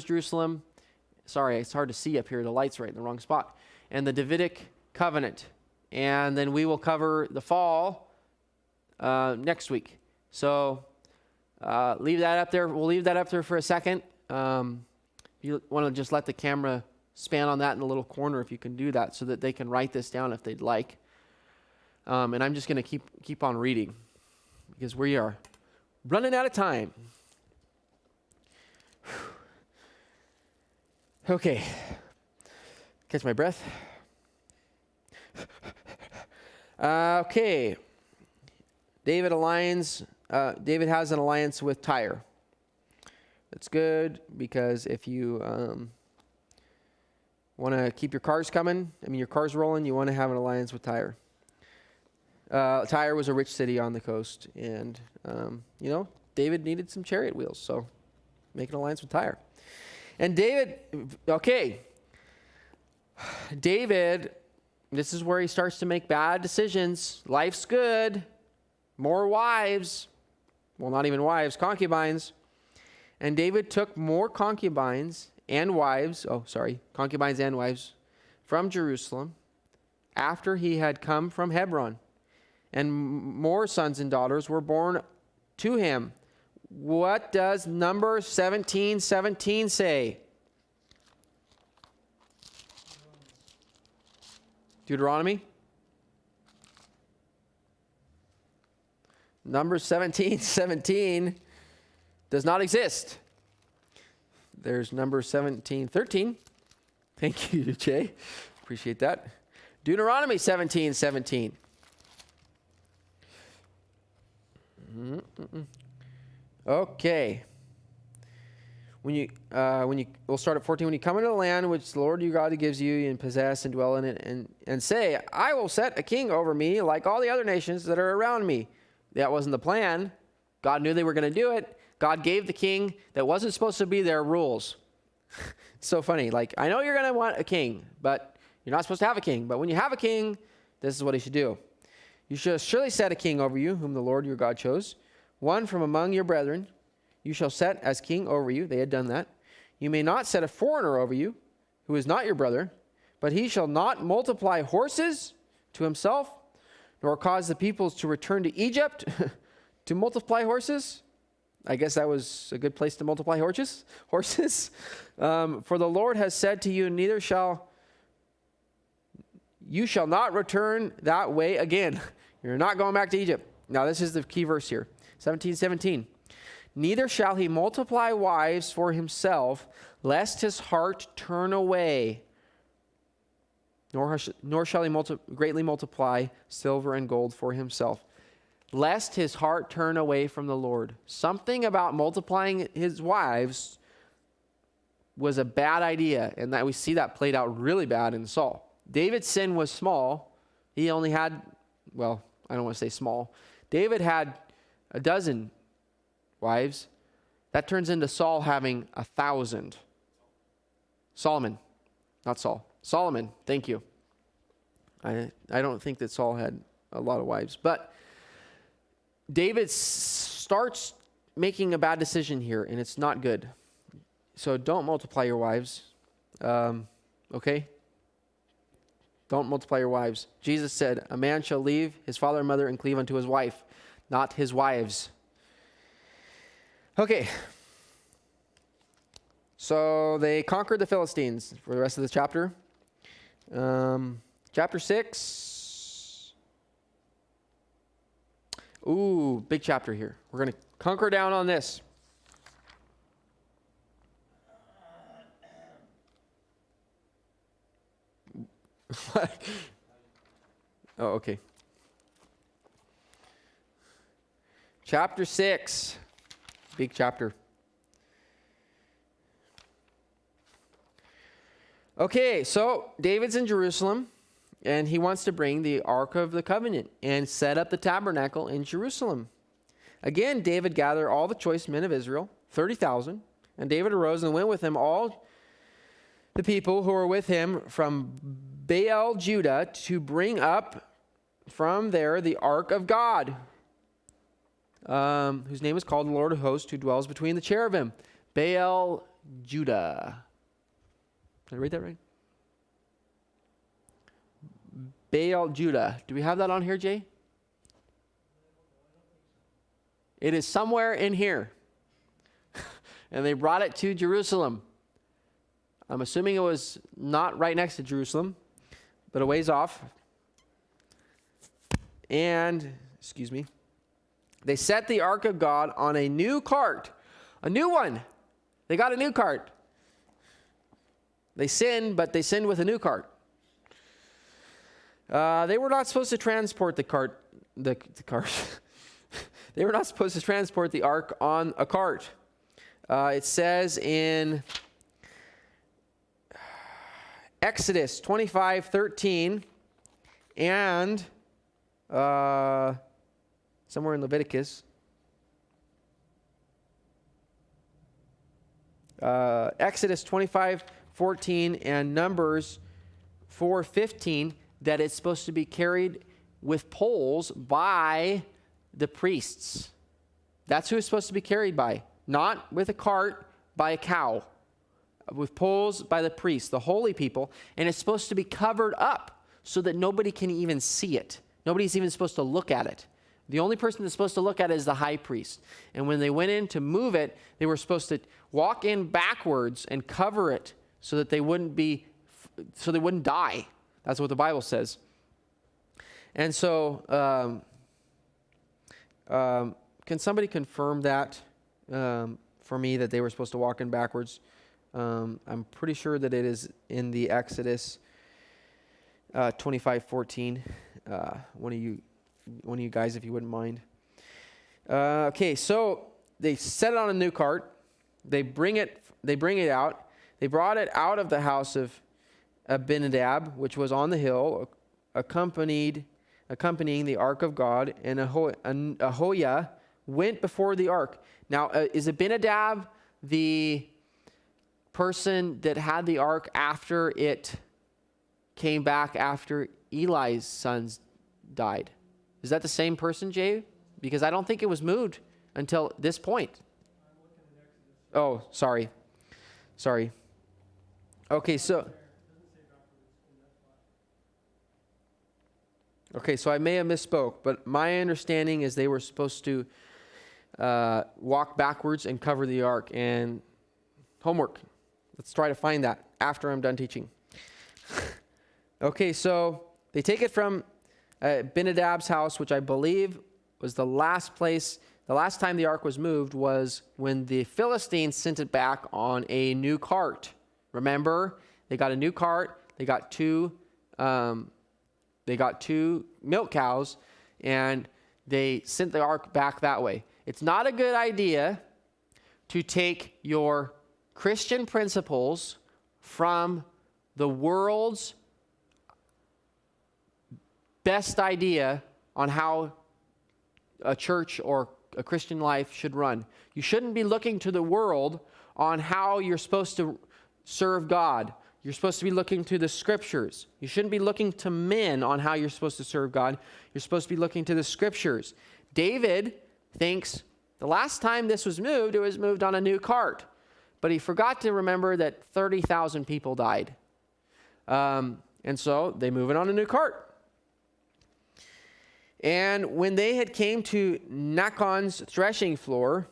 Jerusalem. Sorry, it's hard to see up here. The light's right in the wrong spot. And the Davidic covenant. And then we will cover the fall next week. So leave that up there. We'll leave that up there for a second. You want to just let the camera span on that in the little corner if you can do that so that they can write this down if they'd like. And I'm just going to keep on reading because we are running out of time. Okay. Catch my breath. Okay. David has an alliance with Tyre. That's good because if you want to keep your cars rolling, you want to have an alliance with Tyre. Tyre was a rich city on the coast, and David needed some chariot wheels, so make an alliance with Tyre. And David, this is where he starts to make bad decisions. Life's good. More wives. Well, not even wives, concubines. And David took more concubines and wives from Jerusalem after he had come from Hebron. And more sons and daughters were born to him. What does Numbers 17:17 say? Deuteronomy? Numbers 17:17 does not exist. There's Numbers 17:13. Thank you, Jay. Appreciate that. Deuteronomy 17:17. Okay. We'll start at 14. When you come into the land which the Lord your God gives you and possess and dwell in it, and say, I will set a king over me like all the other nations that are around me. That wasn't the plan. God knew they were going to do it. God gave the king that wasn't supposed to be there rules. It's so funny. Like, I know you're going to want a king, but you're not supposed to have a king. But when you have a king, this is what he should do. You shall surely set a king over you, whom the Lord your God chose, one from among your brethren. You shall set as king over you. They had done that. You may not set a foreigner over you, who is not your brother, but he shall not multiply horses to himself, nor cause the peoples to return to Egypt to multiply horses. I guess that was a good place to multiply horses. For the Lord has said to you, you shall not return that way again. You're not going back to Egypt. Now this is the key verse here. 17:17. Neither shall he multiply wives for himself, lest his heart turn away. Nor shall he greatly multiply silver and gold for himself, lest his heart turn away from the Lord. Something about multiplying his wives was a bad idea, and that we see that played out really bad in Saul. David's sin was small. He only had, well, I don't want to say small. David had a dozen wives. That turns into Saul having 1,000. Solomon, not Saul. Solomon, thank you. I don't think that Saul had a lot of wives. But David starts making a bad decision here, and it's not good. So don't multiply your wives. Okay? Don't multiply your wives. Jesus said, a man shall leave his father and mother and cleave unto his wife, not his wives. Okay. So they conquered the Philistines for the rest of the chapter. Chapter 6. Ooh, big chapter here. We're going to conquer down on this. Oh, okay. Chapter 6. Big chapter. Okay, so David's in Jerusalem, and he wants to bring the Ark of the Covenant and set up the tabernacle in Jerusalem. Again, David gathered all the choice men of Israel, 30,000, and David arose and went with him all the people who were with him from Baal, Judah, to bring up from there the Ark of God, whose name is called the Lord of Hosts, who dwells between the cherubim. Baal, Judah. Did I read that right? Baal, Judah. Do we have that on here, Jay? It is somewhere in here. And they brought it to Jerusalem. I'm assuming it was not right next to Jerusalem, but a ways off. And, they set the Ark of God on a new cart. A new one. They got a new cart. They sinned, but they sinned with a new cart. They were not supposed to transport the cart. They were not supposed to transport the ark on a cart. It says in Exodus 25:13 and somewhere in Leviticus. Exodus 25:14 and Numbers 4:15 that it's supposed to be carried with poles by the priests. That's who it's supposed to be carried by. Not with a cart, by a cow. With poles by the priests, the holy people. And it's supposed to be covered up so that nobody can even see it. Nobody's even supposed to look at it. The only person that's supposed to look at it is the high priest. And when they went in to move it, they were supposed to walk in backwards and cover it so that they wouldn't die. That's what the Bible says. And so, can somebody confirm that for me, that they were supposed to walk in backwards? I'm pretty sure that it is in the Exodus 25:14. One of you guys, if you wouldn't mind. Okay, so they set it on a new cart. They bring it out. They brought it out of the house of Abinadab, which was on the hill, accompanying the ark of God, and Ahoiah went before the ark. Now, is Abinadab the person that had the ark after it came back after Eli's sons died? Is that the same person, Jay? Because I don't think it was moved until this point. Oh, sorry. Okay, so I may have misspoke, but my understanding is they were supposed to walk backwards and cover the ark. And homework. Let's try to find that after I'm done teaching. Okay, so they take it from Abinadab's house, which I believe was the last place The last time the ark was moved was when the Philistines sent it back on a new cart. Remember, they got a new cart. They got two milk cows, and they sent the ark back that way. It's not a good idea to take your Christian principles from the world's best idea on how a church or a Christian life should run. You shouldn't be looking to the world on how you're supposed to serve God. You're supposed to be looking to the scriptures. You shouldn't be looking to men on how you're supposed to serve God. You're supposed to be looking to the scriptures. David thinks the last time this was moved, it was moved on a new cart. But he forgot to remember that 30,000 people died. And so they move it on a new cart. And when they had came to Nachon's threshing floor,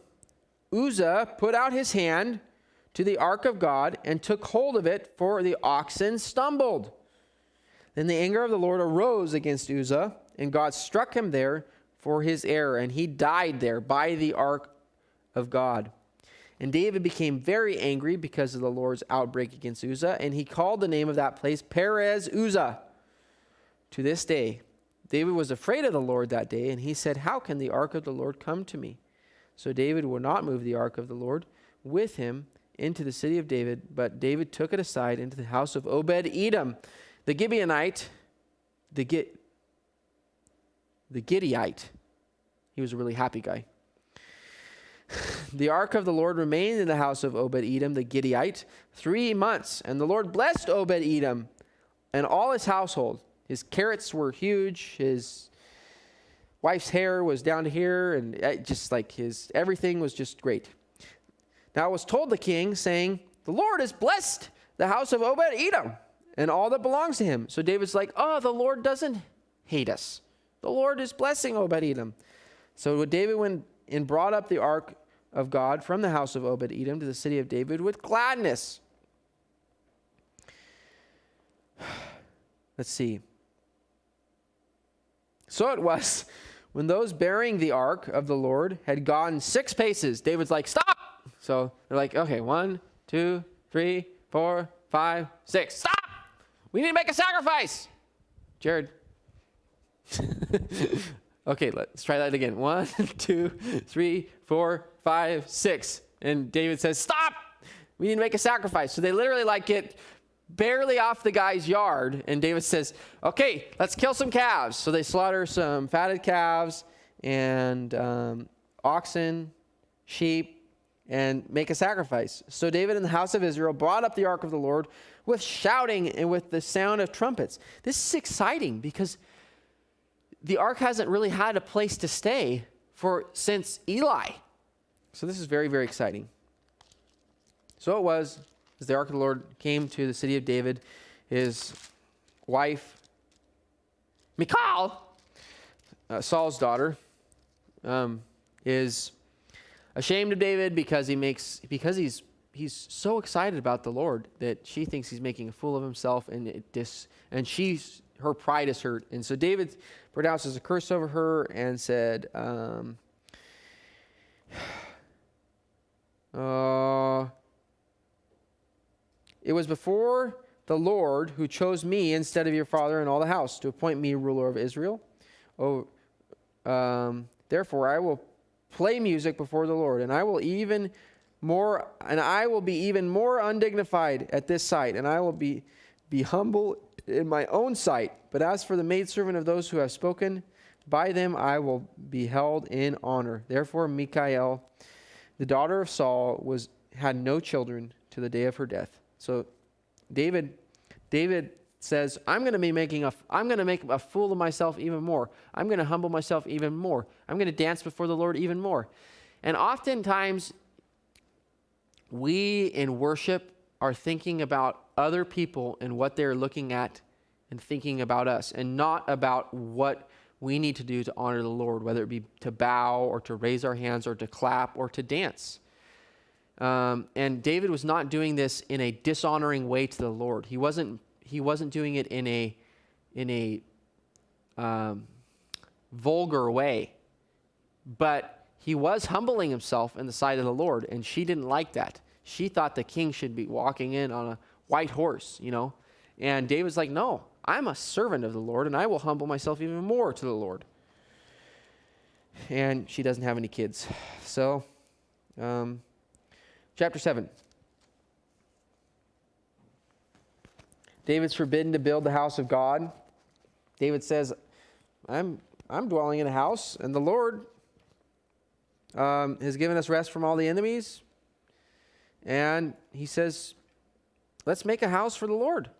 Uzzah put out his hand to the ark of God and took hold of it, for the oxen stumbled. Then the anger of the Lord arose against Uzzah, and God struck him there for his error, and he died there by the ark of God. And David became very angry because of the Lord's outbreak against Uzzah, and he called the name of that place Perez Uzzah to this day. David was afraid of the Lord that day, and he said, "How can the ark of the Lord come to me?" So David would not move the ark of the Lord with him into the city of David, but David took it aside into the house of Obed Edom, the Gibeonite, the Gideot. He was a really happy guy. The ark of the Lord remained in the house of Obed Edom, the Gideot, 3 months, and the Lord blessed Obed Edom and all his household. His carrots were huge. His wife's hair was down to here, and just like everything was just great. Now it was told the king, saying, "The Lord has blessed the house of Obed Edom and all that belongs to him." So David's like, "Oh, the Lord doesn't hate us. The Lord is blessing Obed Edom." So David went and brought up the ark of God from the house of Obed Edom to the city of David with gladness. Let's see. So it was when those bearing the ark of the Lord had gone 6 paces, David's like, "Stop!" So they're like, "Okay, 1, 2, 3, 4, 5, 6. Stop! We need to make a sacrifice." Jared. Okay, let's try that again. 1, 2, 3, 4, 5, 6. And David says, "Stop! We need to make a sacrifice." So they literally get barely off the guy's yard. And David says, "Okay, let's kill some calves." So they slaughter some fatted calves and oxen, sheep, and make a sacrifice. So David and the house of Israel brought up the ark of the Lord with shouting and with the sound of trumpets. This is exciting because the ark hasn't really had a place to stay since Eli. So this is very, very exciting. So it was, as the ark of the Lord came to the city of David, his wife, Michal, Saul's daughter, is ashamed of David because he's so excited about the Lord that she thinks he's making a fool of himself, and her pride is hurt. And so David pronounces a curse over her and said, "It was before the Lord who chose me instead of your father and all the house to appoint me ruler of Israel. Therefore I will play music before the Lord, and I will be even more undignified at this sight, and I will be humble in my own sight. But as for the maidservant of those who have spoken, by them I will be held in honor." Therefore Michal, the daughter of Saul, had no children to the day of her death. So David says, I'm going to make a fool of myself even more. I'm going to humble myself even more. I'm going to dance before the Lord even more. And oftentimes, we in worship are thinking about other people and what they're looking at and thinking about us, and not about what we need to do to honor the Lord, whether it be to bow or to raise our hands or to clap or to dance. And David was not doing this in a dishonoring way to the Lord. He wasn't doing it in a vulgar way, but he was humbling himself in the sight of the Lord, and she didn't like that. She thought the king should be walking in on a white horse, you know. And David's like, no, I'm a servant of the Lord, and I will humble myself even more to the Lord. And she doesn't have any kids. So, chapter 7. David's forbidden to build the house of God. David says, I'm dwelling in a house, and the Lord has given us rest from all the enemies. And he says, let's make a house for the Lord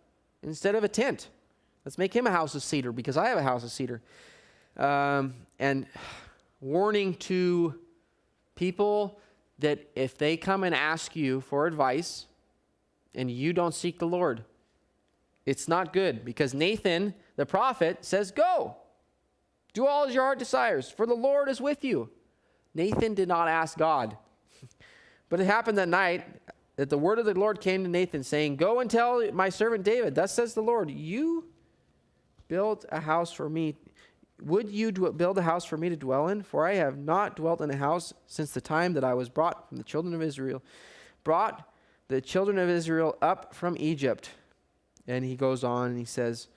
instead of a tent. Let's make him a house of cedar, because I have a house of cedar. And warning to people that if they come and ask you for advice and you don't seek the Lord, it's not good, because Nathan, the prophet, says, go, do all as your heart desires, for the Lord is with you. Nathan did not ask God. But it happened that night that the word of the Lord came to Nathan, saying, go and tell my servant David, thus says the Lord, you built a house for me. Would you build a house for me to dwell in? For I have not dwelt in a house since the time that I was brought the children of Israel up from Egypt. And he goes on and he says,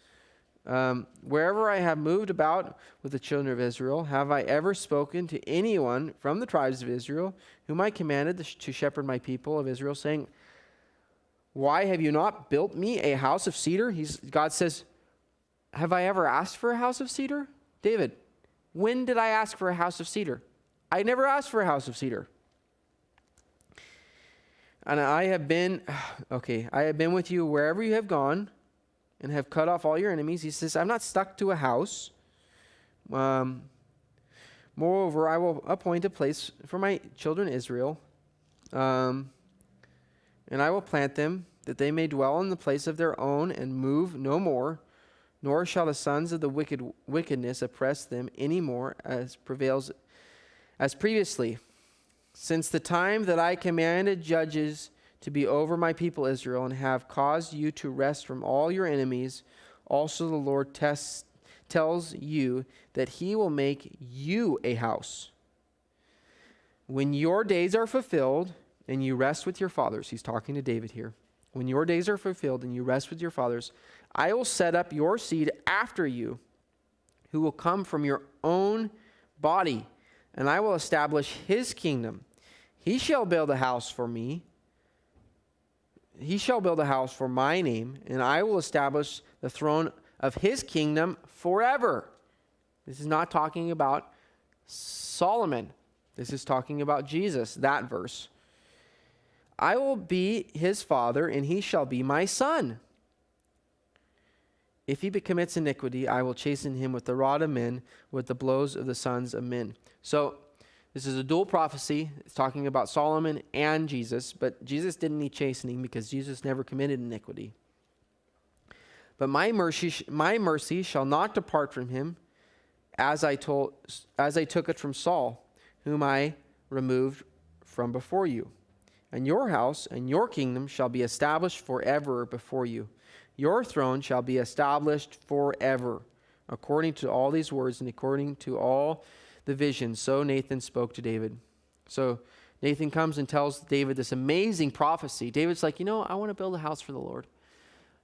wherever I have moved about with the children of Israel, have I ever spoken to anyone from the tribes of Israel, whom I commanded to shepherd my people of Israel, saying, why have you not built me a house of cedar? God says, have I ever asked for a house of cedar? David, when did I ask for a house of cedar? I never asked for a house of cedar. And I have been with you wherever you have gone, and have cut off all your enemies. He says, I'm not stuck to a house. Moreover, I will appoint a place for my children Israel, and I will plant them, that they may dwell in the place of their own, and move no more, nor shall the sons of the wickedness oppress them any more as previously. Since the time that I commanded judges to be over my people Israel, and have caused you to rest from all your enemies, also the Lord tells you that he will make you a house. When your days are fulfilled and you rest with your fathers, he's talking to David here. When your days are fulfilled and you rest with your fathers, I will set up your seed after you, who will come from your own body, and I will establish his kingdom. He shall build a house for me. He shall build a house for my name, and I will establish the throne of his kingdom forever. This is not talking about Solomon. This is talking about Jesus, that verse. I will be his father, and he shall be my son. If he commits iniquity, I will chasten him with the rod of men, with the blows of the sons of men. So, this is a dual prophecy. It's talking about Solomon and Jesus, but Jesus didn't need chastening because Jesus never committed iniquity. But my mercy shall not depart from him, as I took it from Saul, whom I removed from before you. And your house and your kingdom shall be established forever before you. Your throne shall be established forever. According to all these words and according to all the vision, so Nathan spoke to David. So Nathan comes and tells David this amazing prophecy. David's like, I want to build a house for the Lord.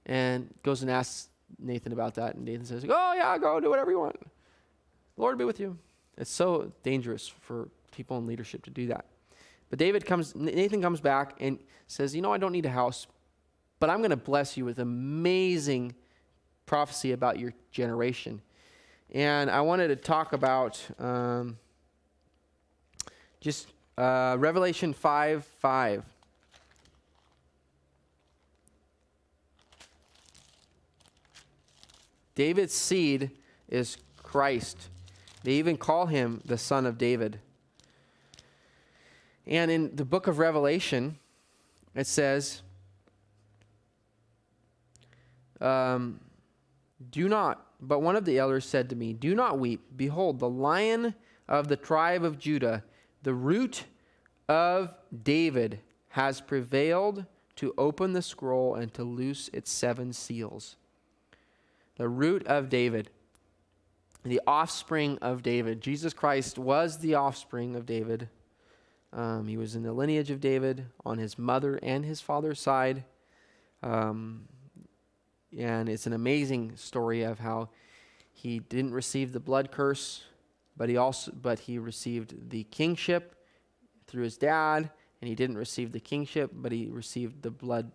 And goes and asks Nathan about that. And Nathan says, oh yeah, go do whatever you want. The Lord be with you. It's so dangerous for people in leadership to do that. But Nathan comes back and says, I don't need a house, but I'm going to bless you with amazing prophecy about your generation. And I wanted to talk about Revelation 5:5. David's seed is Christ. They even call him the Son of David. And in the book of Revelation, it says, But one of the elders said to me, do not weep. Behold, the Lion of the tribe of Judah, the Root of David, has prevailed to open the scroll and to loose its 7 seals. The Root of David. the offspring of David. Jesus Christ was the offspring of David. He was in the lineage of David on his mother and his father's side. And it's an amazing story of how he didn't receive the blood curse, but he received the kingship through his dad, and he didn't receive the kingship, but he received the blood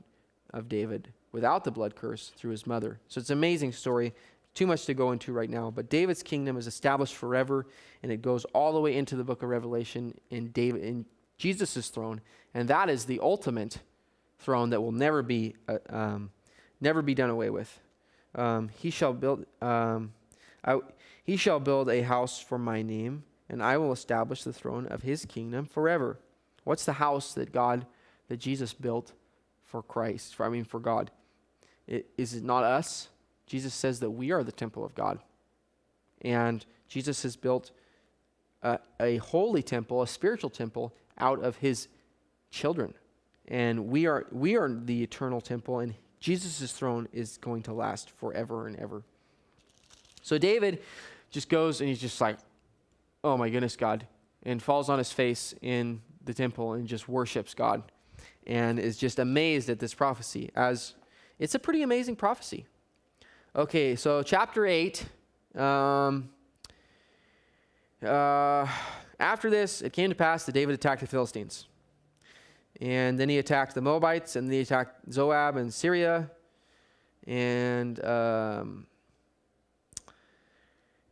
of David without the blood curse through his mother. So it's an amazing story. Too much to go into right now, but David's kingdom is established forever, and it goes all the way into the book of Revelation in Jesus' throne, and that is the ultimate throne that will never be done away with. He shall build a house for my name, and I will establish the throne of his kingdom forever. What's the house that Jesus built for Christ? For God? Is it not us? Jesus says that we are the temple of God. And Jesus has built a holy temple, a spiritual temple, out of his children. And we are the eternal temple, and Jesus' throne is going to last forever and ever. So David just goes and he's just like, oh my goodness, God, and falls on his face in the temple and just worships God and is just amazed at this prophecy, as it's a pretty amazing prophecy. Okay, so chapter 8. After this, it came to pass that David attacked the Philistines. And then he attacked the Moabites, and he attacked Zoab and Syria. And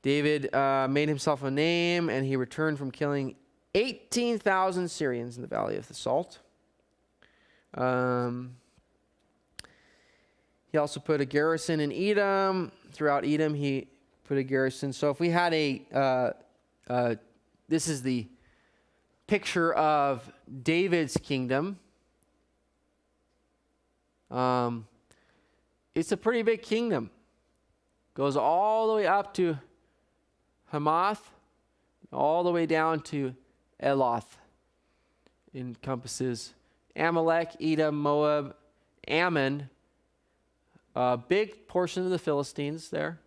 David made himself a name, and he returned from killing 18,000 Syrians in the valley of the Salt. He also put a garrison in Edom. Throughout Edom, he put a garrison. So if we had this is the picture of David's kingdom. It's a pretty big kingdom. Goes all the way up to Hamath, all the way down to Eloth. Encompasses Amalek, Edom, Moab, Ammon. A big portion of the Philistines there,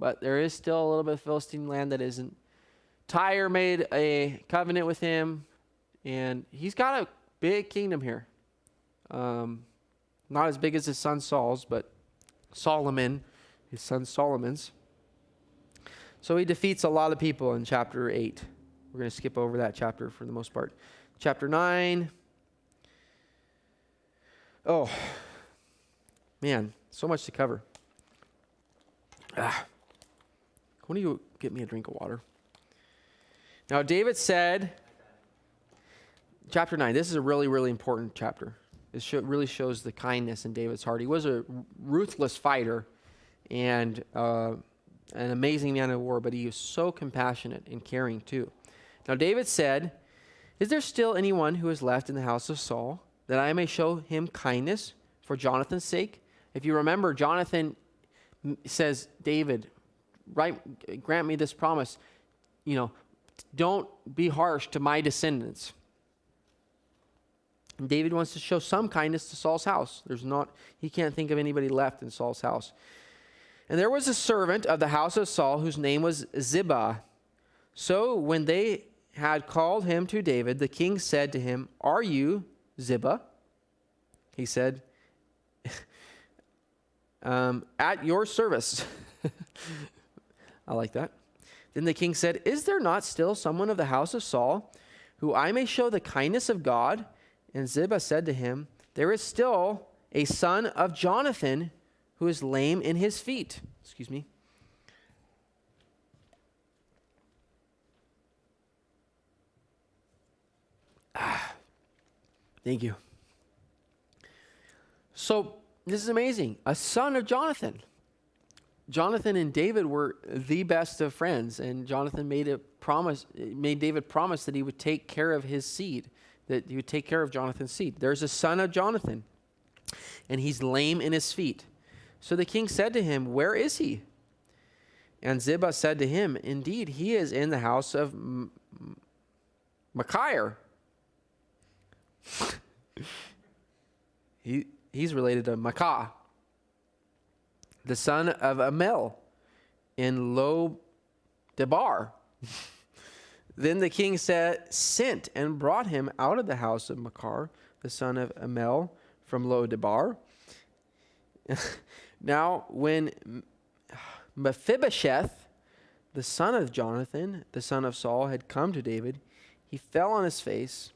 but there is still a little bit of Philistine land that isn't. Tyre made a covenant with him, and he's got a big kingdom here. Not as big as his son Saul's, but Solomon, his son Solomon's. So he defeats a lot of people in chapter 8. We're going to skip over that chapter for the most part. Chapter 9. Oh, man. So much to cover. When do you get me a drink of water? Now, David said, chapter 9, this is a really, really important chapter. It really shows the kindness in David's heart. He was a ruthless fighter and an amazing man of war, but he was so compassionate and caring too. Now, David said, is there still anyone who is left in the house of Saul, that I may show him kindness for Jonathan's sake? If you remember, Jonathan says, David, grant me this promise, don't be harsh to my descendants. And David wants to show some kindness to Saul's house. He can't think of anybody left in Saul's house. And there was a servant of the house of Saul whose name was Ziba. So when they had called him to David, the king said to him, are you Ziba? He said, at your service. I like that. Then the king said, is there not still someone of the house of Saul who I may show the kindness of God? And Ziba said to him, there is still a son of Jonathan who is lame in his feet. Excuse me. Thank you. So this is amazing. A son of Jonathan. Jonathan and David were the best of friends, and Jonathan made David promise that he would take care of his seed, that he would take care of Jonathan's seed. There's a son of Jonathan, and he's lame in his feet. So the king said to him, where is he? And Ziba said to him, indeed, he is in the house of Machir. He's related to Micah, the son of Amel in Debar. Then the king sent and brought him out of the house of Machir, the son of Amel, from Lo-debar. Now, when Mephibosheth, the son of Jonathan, the son of Saul, had come to David, he fell on his face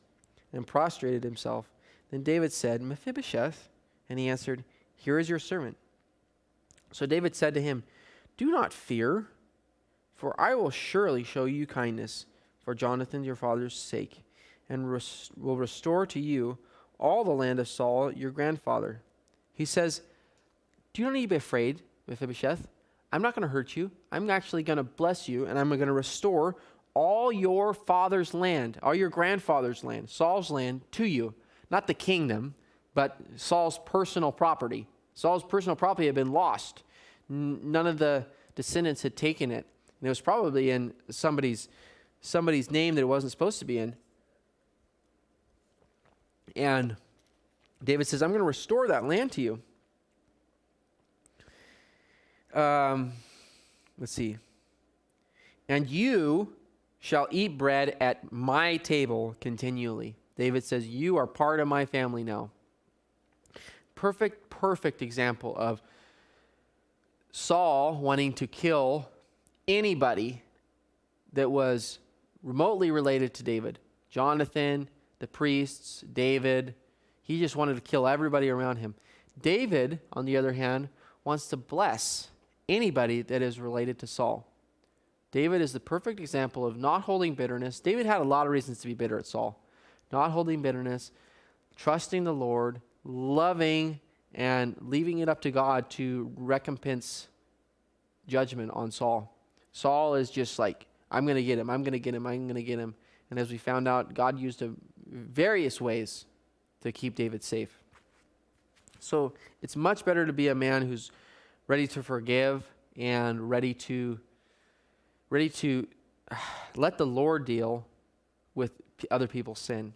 and prostrated himself. Then David said, Mephibosheth, and he answered, Here is your servant. So David said to him, Do not fear, for I will surely show you kindness for Jonathan your father's sake, and will restore to you all the land of Saul your grandfather. He says, Do you not need to be afraid, Mephibosheth? I'm not going to hurt you. I'm actually going to bless you, and I'm going to restore all your father's land, all your grandfather's land, Saul's land, to you. Not the kingdom, but Saul's personal property. Saul's personal property had been lost. None of the descendants had taken it. And it was probably in somebody's name that it wasn't supposed to be in. And David says, I'm going to restore that land to you. Let's see. And you shall eat bread at my table continually. David says, you are part of my family now. Perfect example of Saul wanting to kill anybody that was remotely related to David. Jonathan, the priests, David. He just wanted to kill everybody around him. David, on the other hand, wants to bless anybody that is related to Saul. David is the perfect example of not holding bitterness. David had a lot of reasons to be bitter at Saul. Not holding bitterness, trusting the Lord, loving and leaving it up to God to recompense judgment on Saul. Saul is just like, I'm going to get him, I'm going to get him, I'm going to get him. And as we found out, God used various ways to keep David safe. So it's much better to be a man who's ready to forgive and ready to let the Lord deal with other people's sin.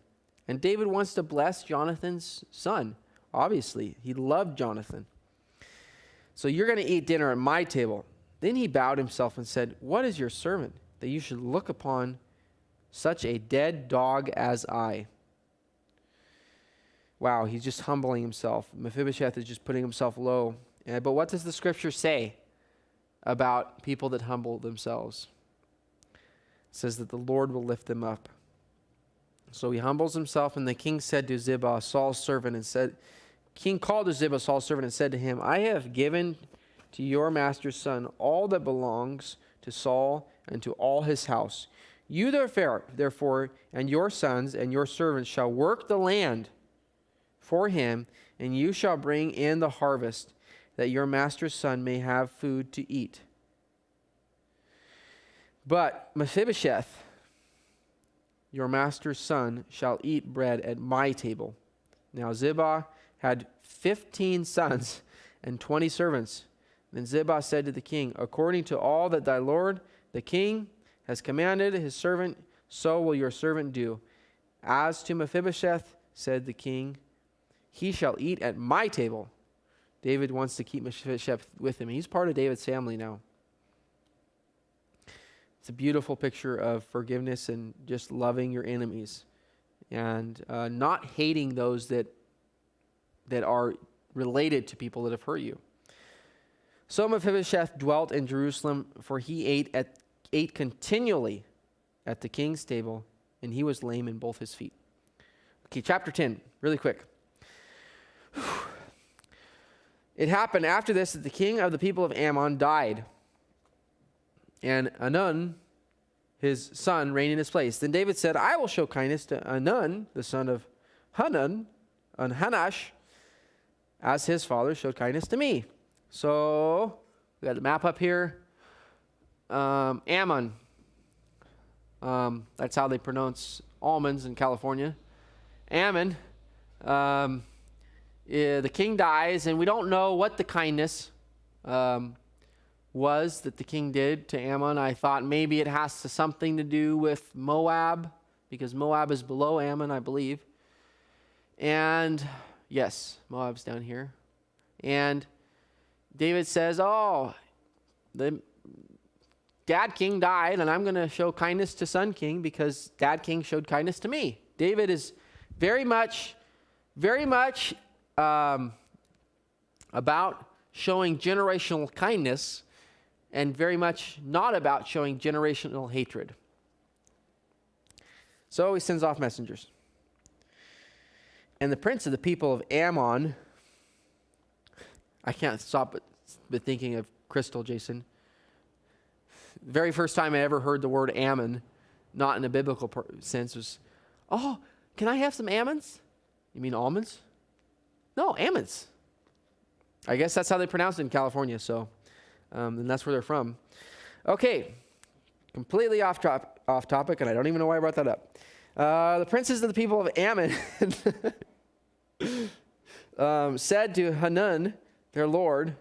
And David wants to bless Jonathan's son. Obviously, he loved Jonathan. So you're going to eat dinner at my table. Then he bowed himself and said, What is your servant, that you should look upon such a dead dog as I? Wow, he's just humbling himself. Mephibosheth is just putting himself low. But what does the scripture say about people that humble themselves? It says that the Lord will lift them up. So he humbles himself, and the king said to Ziba, Saul's servant, King called to Ziba, Saul's servant, and said to him, I have given to your master's son all that belongs to Saul and to all his house. You therefore, and your sons and your servants shall work the land for him, and you shall bring in the harvest, that your master's son may have food to eat. But Mephibosheth, your master's son, shall eat bread at my table. Now Ziba had 15 sons and 20 servants. Then Ziba said to the king, According to all that thy lord, the king, has commanded his servant, so will your servant do. As to Mephibosheth, said the king, he shall eat at my table. David wants to keep Mephibosheth with him. He's part of David's family now. It's a beautiful picture of forgiveness and just loving your enemies and not hating those that are related to people that have hurt you. So Mephibosheth dwelt in Jerusalem, for he ate continually at the king's table, and he was lame in both his feet. Okay, chapter 10, really quick. It happened after this that the king of the people of Ammon died, and Hanun, his son, reigned in his place. Then David said, I will show kindness to Hanun, the son of Hanun, and Hanash, as his father showed kindness to me. So, we got the map up here. Ammon. That's how they pronounce almonds in California. Ammon. The king dies, and we don't know what the kindness was that the king did to Ammon. I thought maybe it has something to do with Moab, because Moab is below Ammon, I believe. And yes, Moab's down here. And David says, Dad King died, and I'm going to show kindness to Son King because Dad King showed kindness to me. David is very much about showing generational kindness and very much not about showing generational hatred. So he sends off messengers. And the prince of the people of Ammon, I can't stop but thinking of Crystal, Jason. The very first time I ever heard the word Ammon, not in a biblical sense, was, oh, can I have some almonds? You mean almonds? No, almonds. I guess that's how they pronounce it in California, so, and that's where they're from. Okay, completely off topic, and I don't even know why I brought that up. The princes of the people of Ammon said to Hanun, their lord,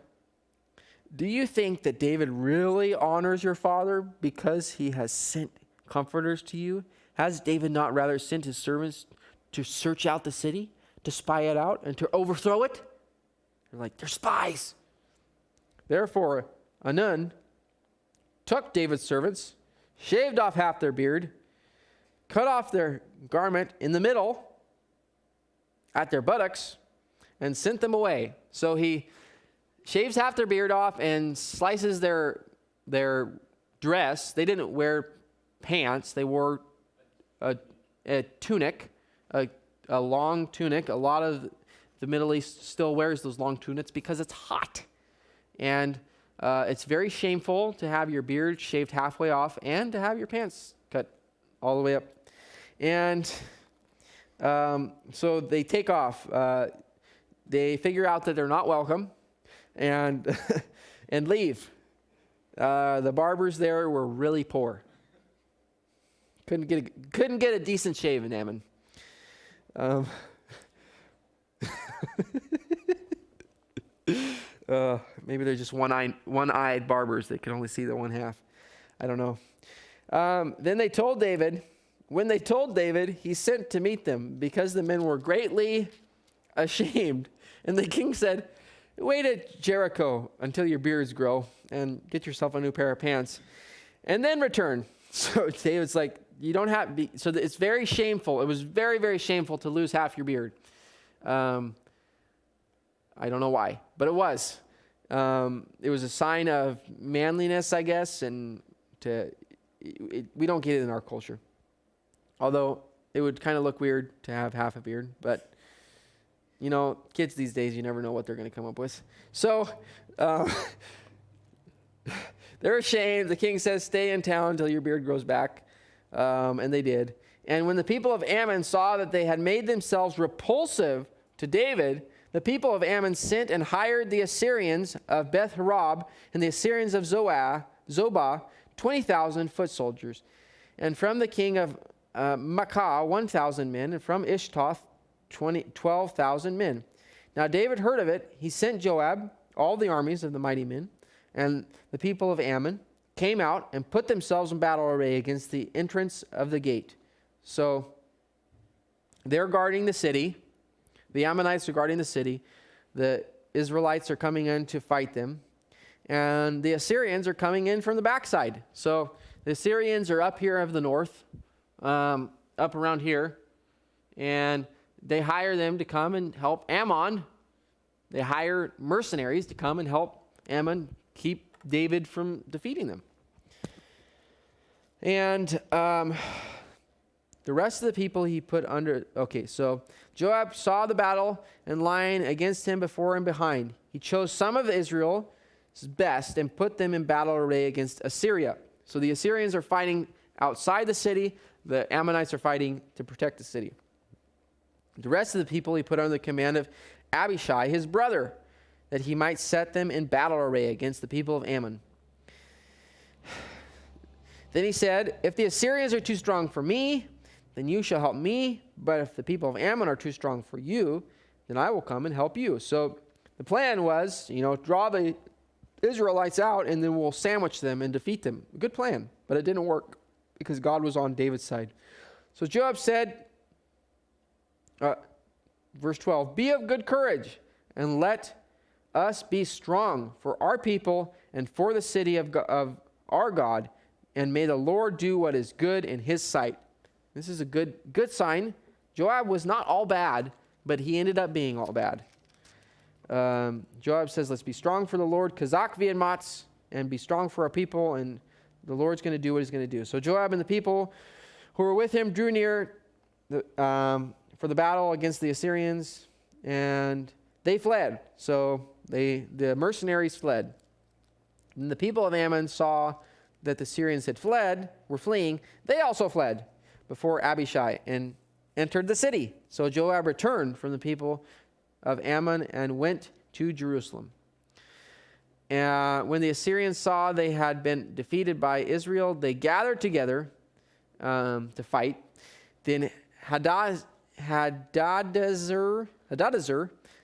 do you think that David really honors your father because he has sent comforters to you? Has David not rather sent his servants to search out the city, to spy it out, and to overthrow it? They're like, they're spies. Therefore, Hanun took David's servants, shaved off half their beard, cut off their garment in the middle at their buttocks, and sent them away. So he shaves half their beard off and slices their dress. They didn't wear pants. They wore a tunic, a long tunic. A lot of the Middle East still wears those long tunics because it's hot. And it's very shameful to have your beard shaved halfway off and to have your pants cut all the way up. And so they take off. They figure out that they're not welcome and and leave. The barbers there were really poor. Couldn't get a decent shave in Ammon. Maybe they're just one-eyed barbers that can only see the one half. I don't know. Then they told David. When they told David, he sent to meet them because the men were greatly ashamed. And the king said, wait at Jericho until your beards grow and get yourself a new pair of pants and then return. So David's like, you don't have to be. So it's very shameful. It was very, very shameful to lose half your beard. I don't know why, but it was. It was a sign of manliness, I guess, and we don't get it in our culture. Although it would kind of look weird to have half a beard, but you know, kids these days, you never know what they're going to come up with. So they're ashamed. The king says, stay in town until your beard grows back. And they did. And when the people of Ammon saw that they had made themselves repulsive to David, the people of Ammon sent and hired the Assyrians of Beth Harab and the Assyrians of Zobah, 20,000 foot soldiers. And from the king of Maacah, 1,000 men, and from Ishtoth, 12,000 men. Now David heard of it. He sent Joab, all the armies of the mighty men, and the people of Ammon came out and put themselves in battle array against the entrance of the gate. So they're guarding the city. The Ammonites are guarding the city. The Israelites are coming in to fight them. And the Assyrians are coming in from the backside. So the Assyrians are up here of the north, up around here. And they hire them to come and help Ammon. They hire mercenaries to come and help Ammon keep David from defeating them. And the rest of the people he put under... Okay, so Joab saw the battle and line against him before and behind. He chose some of Israel's best and put them in battle array against Assyria. So the Assyrians are fighting outside the city. The Ammonites are fighting to protect the city. The rest of the people he put under the command of Abishai, his brother, that he might set them in battle array against the people of Ammon. Then he said, if the Assyrians are too strong for me, then you shall help me. But if the people of Ammon are too strong for you, then I will come and help you. So the plan was, draw the Israelites out and then we'll sandwich them and defeat them. Good plan, but it didn't work because God was on David's side. So Joab said, verse 12, be of good courage and let us be strong for our people and for the city of our God, and may the Lord do what is good in his sight. This is a good sign. Joab was not all bad, but he ended up being all bad. Joab says, let's be strong for the Lord, Kazak v'yamats, and be strong for our people, and the Lord's going to do what he's going to do. So Joab and the people who were with him drew near for the battle against the Assyrians, and they fled. So the mercenaries fled. And the people of Ammon saw that the Syrians were fleeing. They also fled before Abishai and entered the city. So Joab returned from the people of Ammon and went to Jerusalem. When the Assyrians saw they had been defeated by Israel, they gathered together to fight. Then Hadadezer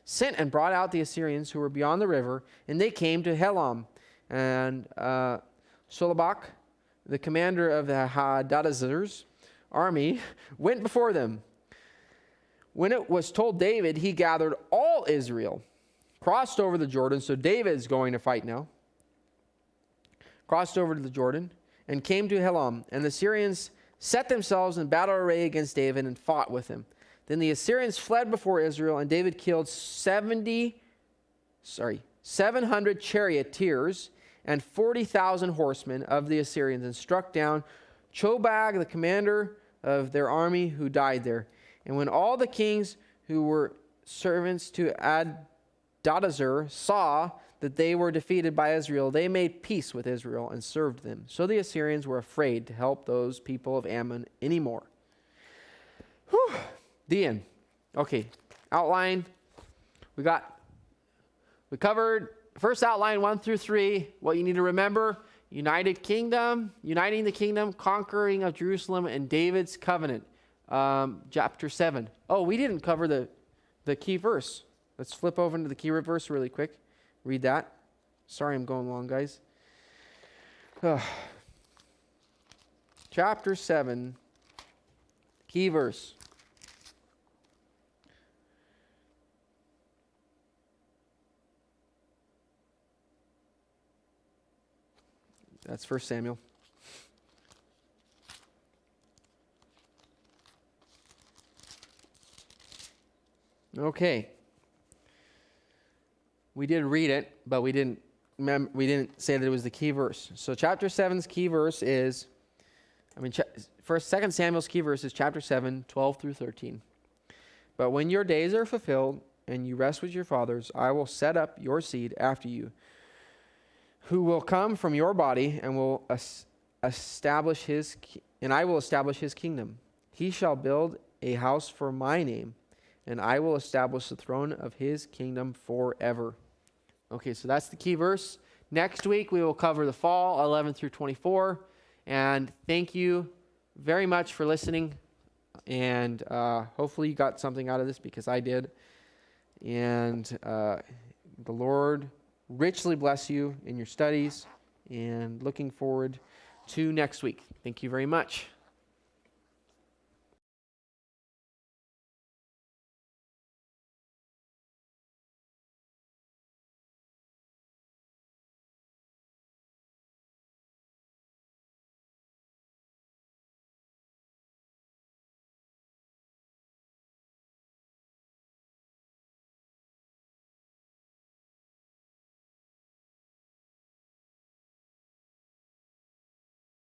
sent and brought out the Assyrians who were beyond the river, and they came to Helam. And Solobach, the commander of the Hadadezer's army, went before them. When it was told David, he gathered all Israel, crossed over the Jordan. So David's going to fight now. Crossed over to the Jordan and came to Helam. And the Syrians set themselves in battle array against David and fought with him. Then the Assyrians fled before Israel, and David killed 700 charioteers and 40,000 horsemen of the Assyrians, and struck down Chobag, the commander of their army, who died there. And when all the kings who were servants to Hadadezer saw that they were defeated by Israel, they made peace with Israel and served them. So the Assyrians were afraid to help those people of Ammon anymore. Whew. The end. Okay, outline. We covered first outline 1 through 3. What you need to remember: uniting the kingdom, conquering of Jerusalem, and David's covenant. Chapter 7. Oh, we didn't cover the key verse. Let's flip over into the key verse really quick. Read that. Sorry, I'm going long, guys. Chapter 7, key verse. That's 1 Samuel. Okay. We did read it, but we didn't say that it was the key verse. So chapter 7's key verse is, 2 Samuel's key verse is chapter 7, 12 through 13. But when your days are fulfilled and you rest with your fathers, I will set up your seed after you, who will come from your body, and will establish his kingdom. He shall build a house for my name, and I will establish the throne of his kingdom forever. Okay, so that's the key verse. Next week we will cover the fall, 11 through 24. And thank you very much for listening. And hopefully you got something out of this, because I did. And the Lord richly bless you in your studies, and looking forward to next week. Thank you very much.